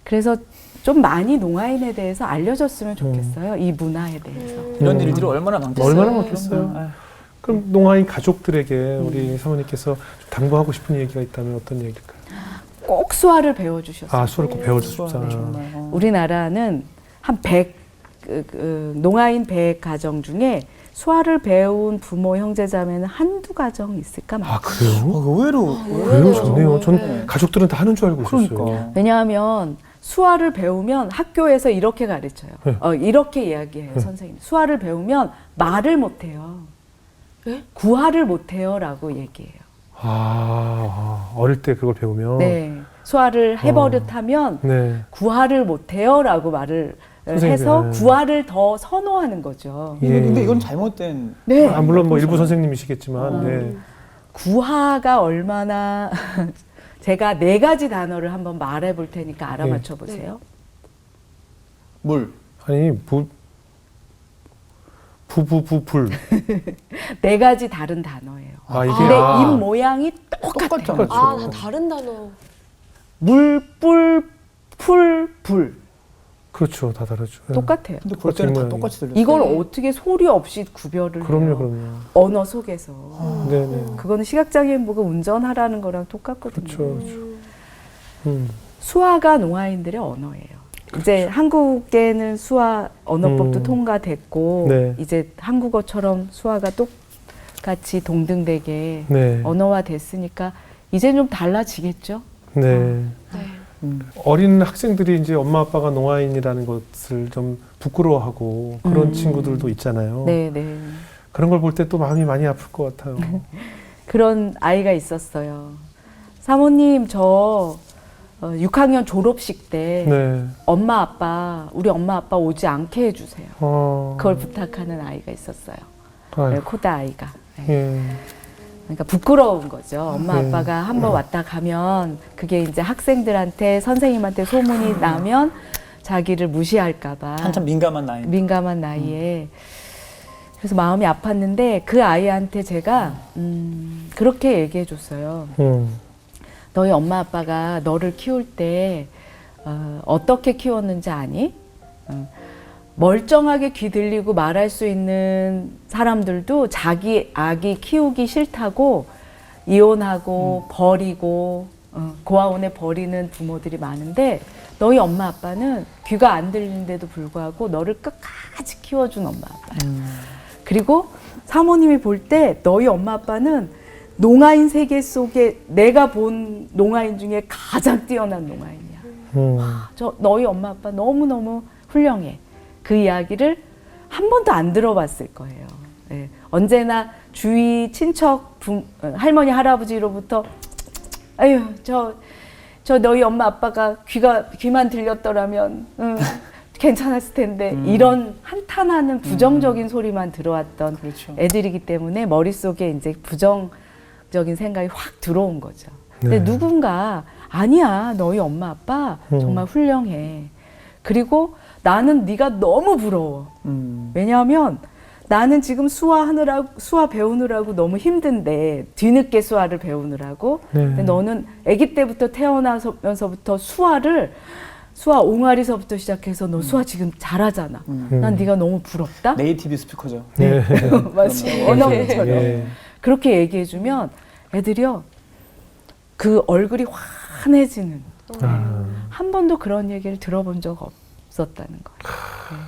그래서 좀 많이 농아인에 대해서 알려줬으면 좋겠어요. 이 문화에 대해서. 이런 일들이 얼마나 많겠어요. 얼마나 많겠어요. 아유. 그럼 농아인 가족들에게 우리 사모님께서 좀 당부하고 싶은 얘기가 있다면 어떤 얘기일까요? 꼭 수화를 배워주셨어요. 아, 수를 꼭 배워주고 싶다. 정말. 우리나라는 한 100, 농아인 100 가정 중에 수화를 배운 부모, 형제자매는 한두 가정 있을까 말까. 아, 그래요? 의외로 그래요? 좋네요. 전 네. 가족들은 다 하는 줄 알고 있었어요. 그러니까. 왜냐하면 수화를 배우면 학교에서 이렇게 가르쳐요. 네. 이렇게 이야기해요, 선생님. 수화를 배우면 말을 못해요. 구화를 못해요라고 얘기해요. 어릴 때 그걸 배우면. 네, 수화를 해버릇하면 네. 구화를 못해요라고 말을 선생님이, 해서 네. 구화를 더 선호하는 거죠. 예. 근데 이건 잘못된. 네, 아, 물론 뭐 일부 선생님이시겠지만, 네. 구화가 얼마나 제가 4가지 단어를 한번 말해 볼 테니까 알아맞혀 보세요. 물. 아니, 불. 4가지 다른 단어예요. 아, 이게. 근데 아. 입 모양이 똑같아요. 똑같죠. 아, 다 다른 단어. 물, 뿔, 풀, 불. 그렇죠. 다 다르죠. 네. 똑같아요. 근데 볼 때는 다 모양이. 똑같이 들렸어요. 이걸 어떻게 소리 없이 구별을 그럼요, 해요? 그럼요. 언어 속에서. 네네. 그거는 시각장애인 보고 운전하라는 거랑 똑같거든요. 그렇죠. 그렇죠. 수화가 농아인들의 언어예요. 이제 한국에는 수화 언어법도 통과됐고 네. 이제 한국어처럼 수화가 똑같이 동등되게 네. 언어화 됐으니까 이제 좀 달라지겠죠? 네. 네. 어린 학생들이 이제 엄마 아빠가 농아인이라는 것을 좀 부끄러워하고 그런 친구들도 있잖아요. 네, 네. 그런 걸 볼 때 또 마음이 많이 아플 것 같아요. 그런 아이가 있었어요. 사모님, 저 6학년 졸업식 때 네. 우리 엄마 아빠 오지 않게 해주세요. 그걸 부탁하는 아이가 있었어요. 아유, 코다 아이가. 네. 예. 그러니까 부끄러운 거죠. 엄마 네. 아빠가 한번 왔다 가면 그게 이제 학생들한테 선생님한테 소문이 나면 자기를 무시할까봐 한참 민감한 나이. 민감한 나이에 그래서 마음이 아팠는데 그 아이한테 제가 그렇게 얘기해 줬어요. 너희 엄마 아빠가 너를 키울 때 어떻게 키웠는지 아니? 멀쩡하게 귀 들리고 말할 수 있는 사람들도 자기 아기 키우기 싫다고 이혼하고 버리고 고아원에 버리는 부모들이 많은데 너희 엄마 아빠는 귀가 안 들리는데도 불구하고 너를 끝까지 키워준 엄마 아빠야. 그리고 사모님이 볼 때 너희 엄마 아빠는 농아인 세계 속에 내가 본 농아인 중에 가장 뛰어난 농아인이야. 너희 엄마 아빠 너무너무 훌륭해. 그 이야기를 한 번도 안 들어봤을 거예요. 네. 언제나 주위 친척 할머니 할아버지로부터 아유 저 너희 엄마 아빠가 귀만 들렸더라면 괜찮았을 텐데 이런 한탄하는 부정적인 소리만 들어왔던 그렇죠. 애들이기 때문에 머릿속에 이제 부정적인 생각이 확 들어온 거죠. 근데 네. 누군가 아니야 너희 엄마 아빠 정말 훌륭해. 그리고 나는 네가 너무 부러워. 왜냐하면 나는 지금 수화 배우느라고 너무 힘든데 뒤늦게 수화를 배우느라고. 네. 근데 너는 아기 때부터 태어나면서부터 수화 옹알이서부터 시작해서 너 수화 지금 잘하잖아. 난 네가 너무 부럽다. 네이티브 스피커죠. 네. 맞아요. 언어처럼. 예. 그렇게 얘기해주면 애들이요 그 얼굴이 환해지는. 한 번도 그런 얘기를 들어본 적 없었다는 거예요.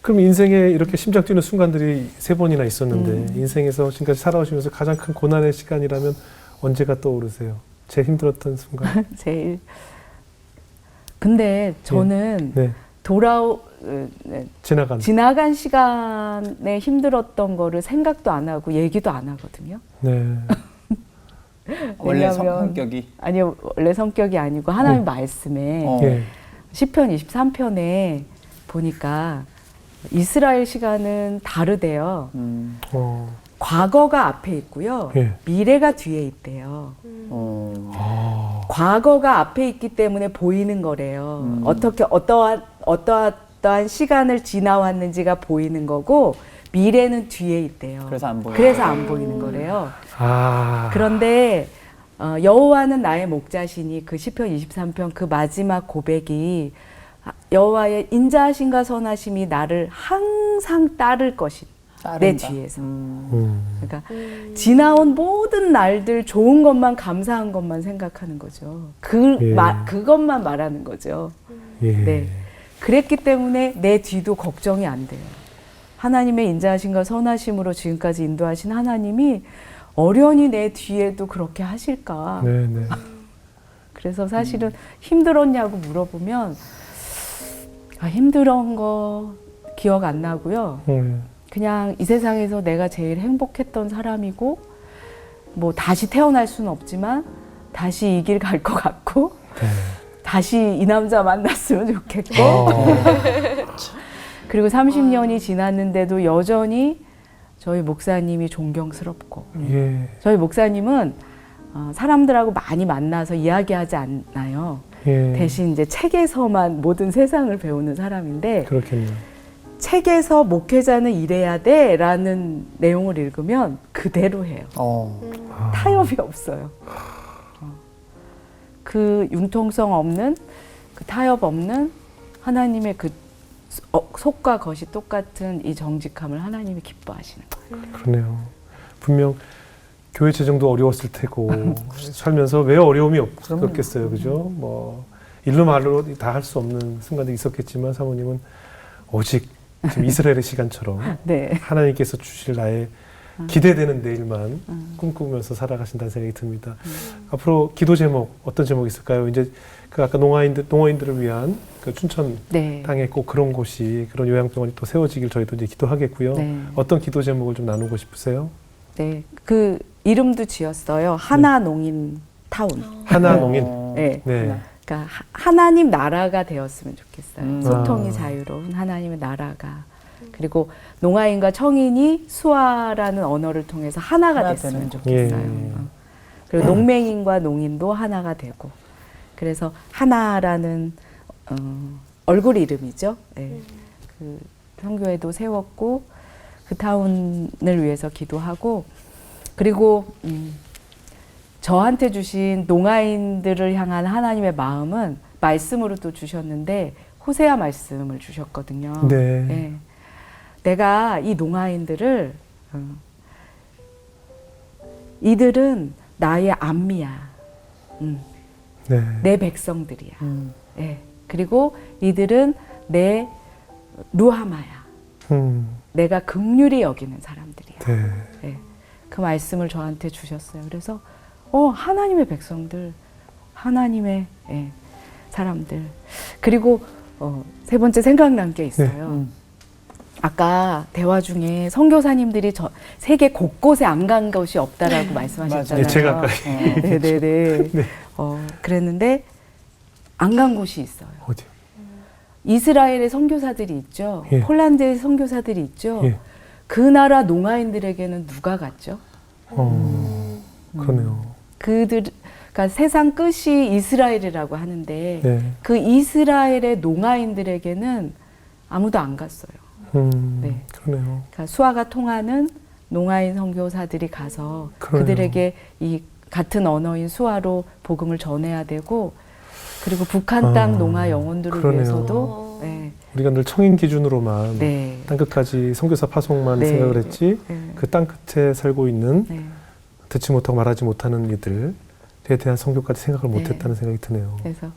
그럼 인생에 이렇게 심장 뛰는 순간들이 3번이나 있었는데 인생에서 지금까지 살아오시면서 가장 큰 고난의 시간이라면 언제가 떠오르세요? 제일 힘들었던 순간? 제일. 근데 저는 네. 지나간 시간에 힘들었던 거를 생각도 안 하고 얘기도 안 하거든요. 네. 원래 왜냐하면 성격이 아니요, 원래 성격이 아니고 하나님 말씀에 예. 시편 23편에 보니까 이스라엘 시간은 다르대요. 어. 과거가 앞에 있고요. 예. 미래가 뒤에 있대요. 아. 과거가 앞에 있기 때문에 보이는 거래요. 어떻게 어떠한 시간을 지나왔는지가 보이는 거고 미래는 뒤에 있대요. 그래서 안 보여요. 그래서 안 보이는 거래요. 아. 그런데 여호와는 나의 목자시니 그 시편 23편 그 마지막 고백이 여호와의 인자하심과 선하심이 나를 항상 따를 것이 내 따른다. 뒤에서. 음. 그러니까 지나온 모든 날들 좋은 것만 감사한 것만 생각하는 거죠. 예. 그것만 말하는 거죠. 예. 네. 그랬기 때문에 내 뒤도 걱정이 안 돼요. 하나님의 인자하심과 선하심으로 지금까지 인도하신 하나님이 어련히 내 뒤에도 그렇게 하실까. 네, 네. 그래서 사실은 힘들었냐고 물어보면 힘들은 거 기억 안 나고요. 그냥 이 세상에서 내가 제일 행복했던 사람이고 뭐 다시 태어날 수는 없지만 다시 이 길 갈 것 같고 네. 다시 이 남자 만났으면 좋겠고 아. 그리고 30년이 지났는데도 여전히 저희 목사님이 존경스럽고 예. 저희 목사님은 사람들하고 많이 만나서 이야기하지 않나요. 예. 대신 이제 책에서만 모든 세상을 배우는 사람인데 그렇겠네요. 책에서 목회자는 이래야 돼라는 내용을 읽으면 그대로 해요. 아. 타협이 없어요. 그 융통성 없는 그 타협 없는 하나님의 그 속과 겉이 똑같은 이 정직함을 하나님이 기뻐하시는 거예요. 그러네요. 분명 교회 재정도 어려웠을 테고 살면서 왜 어려움이 없겠어요, 그죠? 뭐 일로 말로 다 할 수 없는 순간도 있었겠지만 사모님은 오직 지금 이스라엘의 시간처럼 네. 하나님께서 주실 나의 기대되는 내일만 꿈꾸면서 살아가신다는 생각이 듭니다. 앞으로 기도 제목 어떤 제목이 있을까요? 이제 그 아까 농어인들을 위한 그 춘천 네. 땅에 꼭 그런 곳이 그런 요양병원이 또 세워지길 저희도 이제 기도하겠고요. 네. 어떤 기도 제목을 좀 나누고 싶으세요? 네. 그 이름도 지었어요. 하나농인 타운. 하나농인. 네. 네. 그러니까 하나님 나라가 되었으면 좋겠어요. 소통이 아. 자유로운 하나님의 나라가. 그리고 농아인과 청인이 수화라는 언어를 통해서 하나가 하나 됐으면 되는. 좋겠어요. 예. 그리고 농맹인과 농인도 하나가 되고. 그래서 하나라는 얼굴 이름이죠. 네. 그 선교회도 세웠고 그 타운을 위해서 기도하고 그리고 저한테 주신 농아인들을 향한 하나님의 마음은 말씀으로 또 주셨는데 호세아 말씀을 주셨거든요. 네. 네. 내가 이 농아인들을 이들은 나의 암미야. 네. 내 백성들이야. 네. 그리고 이들은 내 루하마야. 내가 긍휼히 여기는 사람들이야. 네. 네. 그 말씀을 저한테 주셨어요. 그래서 하나님의 백성들, 하나님의 사람들. 그리고 세 번째 생각난 게 있어요. 아까 대화 중에 선교사님들이 세계 곳곳에 안 간 곳이 없다라고 말씀하셨잖아요. 네, 제가 아까 네네네. 네. 그랬는데 안 간 곳이 있어요. 어디요? 이스라엘의 선교사들이 있죠. 예. 폴란드의 선교사들이 있죠. 예. 그 나라 농아인들에게는 누가 갔죠? 그러네요. 그러니까 세상 끝이 이스라엘이라고 하는데 네. 그 이스라엘의 농아인들에게는 아무도 안 갔어요. 네. 그러네요. 그러니까 수화가 통하는 농아인 선교사들이 가서 그러네요. 그들에게 이 같은 언어인 수화로 복음을 전해야 되고 그리고 북한 땅 농아 영혼들을 그러네요. 위해서도 네. 우리가 늘 청인 기준으로만 네. 땅끝까지 선교사 파송만 네. 생각을 했지 네. 그 땅끝에 살고 있는 네. 듣지 못하고 말하지 못하는 이들에 대한 선교까지 생각을 네. 못했다는 생각이 드네요. 그래서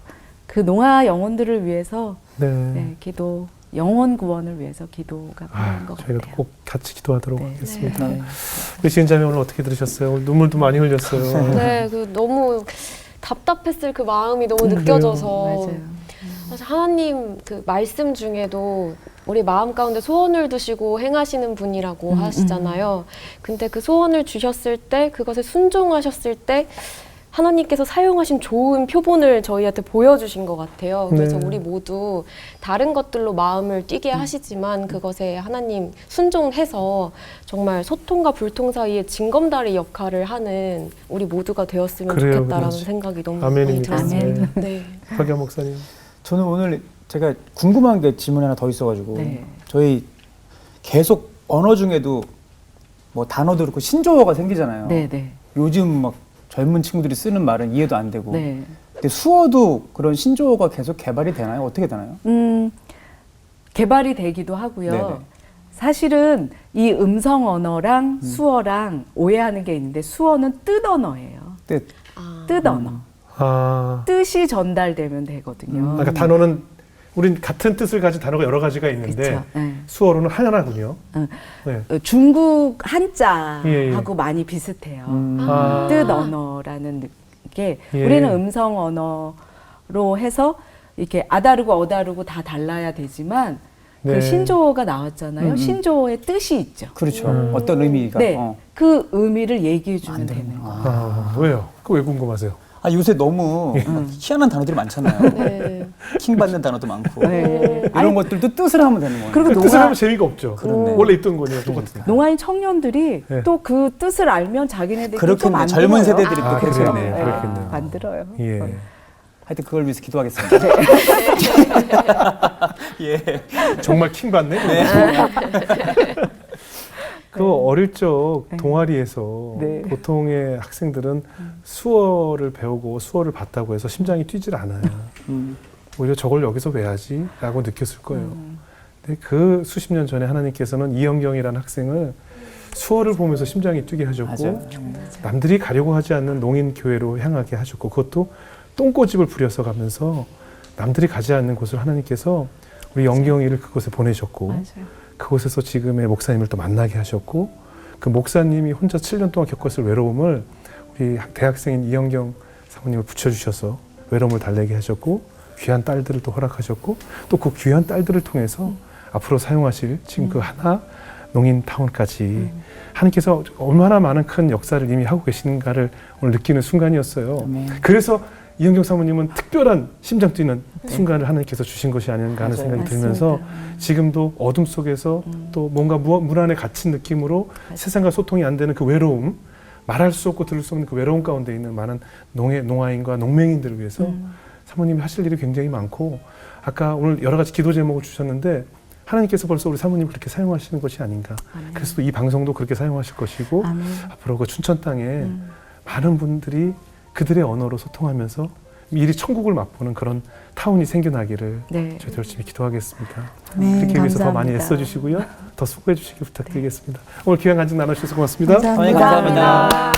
그 농아 영혼들을 위해서 네. 기도 영혼 구원을 위해서 기도가 필요한 것 저희가 같아요. 꼭 같이 기도하도록 네. 하겠습니다. 네. 우리 지은자매 오늘 어떻게 들으셨어요? 오늘 눈물도 많이 흘렸어요. 네, 너무 답답했을 그 마음이 너무 그래요. 느껴져서 맞아요. 사실 하나님 그 말씀 중에도 우리 마음 가운데 소원을 두시고 행하시는 분이라고 하시잖아요. 근데 그 소원을 주셨을 때 그것에 순종하셨을 때 하나님께서 사용하신 좋은 표본을 저희한테 보여주신 것 같아요. 그래서 네. 우리 모두 다른 것들로 마음을 뛰게 하시지만 그것에 하나님 순종해서 정말 소통과 불통 사이에 징검다리 역할을 하는 우리 모두가 되었으면 그래요, 좋겠다라는 그렇지. 생각이 너무 아멘입니다. 많이 들었어요. 아멘. 네. 박영 목사님. 저는 오늘 제가 궁금한 게 질문이 하나 더 있어가지고 네. 저희 계속 언어 중에도 뭐 단어도 그렇고 신조어가 생기잖아요. 네, 네. 요즘 막 젊은 친구들이 쓰는 말은 이해도 안 되고. 네. 근데 수어도 그런 신조어가 계속 개발이 되나요? 어떻게 되나요? 개발이 되기도 하고요. 네네. 사실은 이 음성 언어랑 수어랑 오해하는 게 있는데 수어는 뜻 언어예요. 근데 뜻 언어. 아, 뜻이 전달되면 되거든요. 그러니까 단어는 우린 같은 뜻을 가진 단어가 여러 가지가 있는데 그쵸. 네. 수어로는 하나군요. 응. 네. 중국 한자하고 예, 예. 많이 비슷해요. 아. 뜻 언어라는 게 예. 우리는 음성 언어로 해서 이렇게 아다르고 어다르고 다 달라야 되지만 네. 그 신조어가 나왔잖아요. 신조어의 뜻이 있죠. 그렇죠. 어떤 의미가. 네, 그 의미를 얘기해 주면 되는 거예요. 아, 왜요? 그거 왜 궁금하세요? 아, 요새 너무 희한한 단어들이 많잖아요. 네. 킹 받는 단어도 많고. 네. 이런 것들도 뜻을 하면 되는 거예요. 그리고 뜻을 농아- 하면 재미가 없죠. 그렇네. 원래 있던 거네요. 똑같은. 농아인 청년들이 네. 또 그 뜻을 알면 자기네들이 또 그렇겠네. 만들어요. 젊은 세대들이 또 그렇겠네요. 그렇겠네요. 네, 그렇겠네요. 만들어요. 예. 하여튼 그걸 위해서 기도하겠습니다. 예. 정말 킹 받네. 그 어릴 적 동아리에서 네. 보통의 학생들은 수어를 배우고 수어를 봤다고 해서 심장이 뛰질 않아요. 오히려 저걸 여기서 왜 하지? 라고 느꼈을 거예요. 근데 그 수십 년 전에 하나님께서는 이영경이라는 학생을 수어를 보면서 심장이 뛰게 하셨고 맞아요. 남들이 가려고 하지 않는 농인교회로 향하게 하셨고 그것도 똥꼬집을 부려서 가면서 남들이 가지 않는 곳을 하나님께서 우리 영경이를 그곳에 보내셨고 맞아요. 그곳에서 지금의 목사님을 또 만나게 하셨고 그 목사님이 혼자 7년 동안 겪었을 외로움을 우리 대학생인 이영경 사모님을 붙여주셔서 외로움을 달래게 하셨고 귀한 딸들을 또 허락하셨고 또 그 귀한 딸들을 통해서 앞으로 사용하실 지금 그 하나 농인타운까지 하나님께서 얼마나 많은 큰 역사를 이미 하고 계신가를 오늘 느끼는 순간이었어요. 그래서 이영경 사모님은 특별한 심장 뛰는 순간을 하나님께서 주신 것이 아닌가 하는 생각이 들면서 지금도 어둠 속에서 또 뭔가 문 안에 갇힌 느낌으로 세상과 소통이 안 되는 그 외로움, 말할 수 없고 들을 수 없는 그 외로움 가운데 있는 많은 농아인과 농맹인들을 위해서 사모님이 하실 일이 굉장히 많고 아까 오늘 여러 가지 기도 제목을 주셨는데 하나님께서 벌써 우리 사모님을 그렇게 사용하시는 것이 아닌가. 그래서 또 이 방송도 그렇게 사용하실 것이고 앞으로 그 춘천 땅에 많은 분들이 그들의 언어로 소통하면서 미리 천국을 맛보는 그런 타운이 생겨나기를 네. 저희도 열심히 기도하겠습니다. 네, 그렇게 위해서 더 많이 감사합니다. 애써주시고요. 더 수고해 주시기 부탁드리겠습니다. 오늘 귀한 간증 나눠주셔서 고맙습니다. 감사합니다. 감사합니다.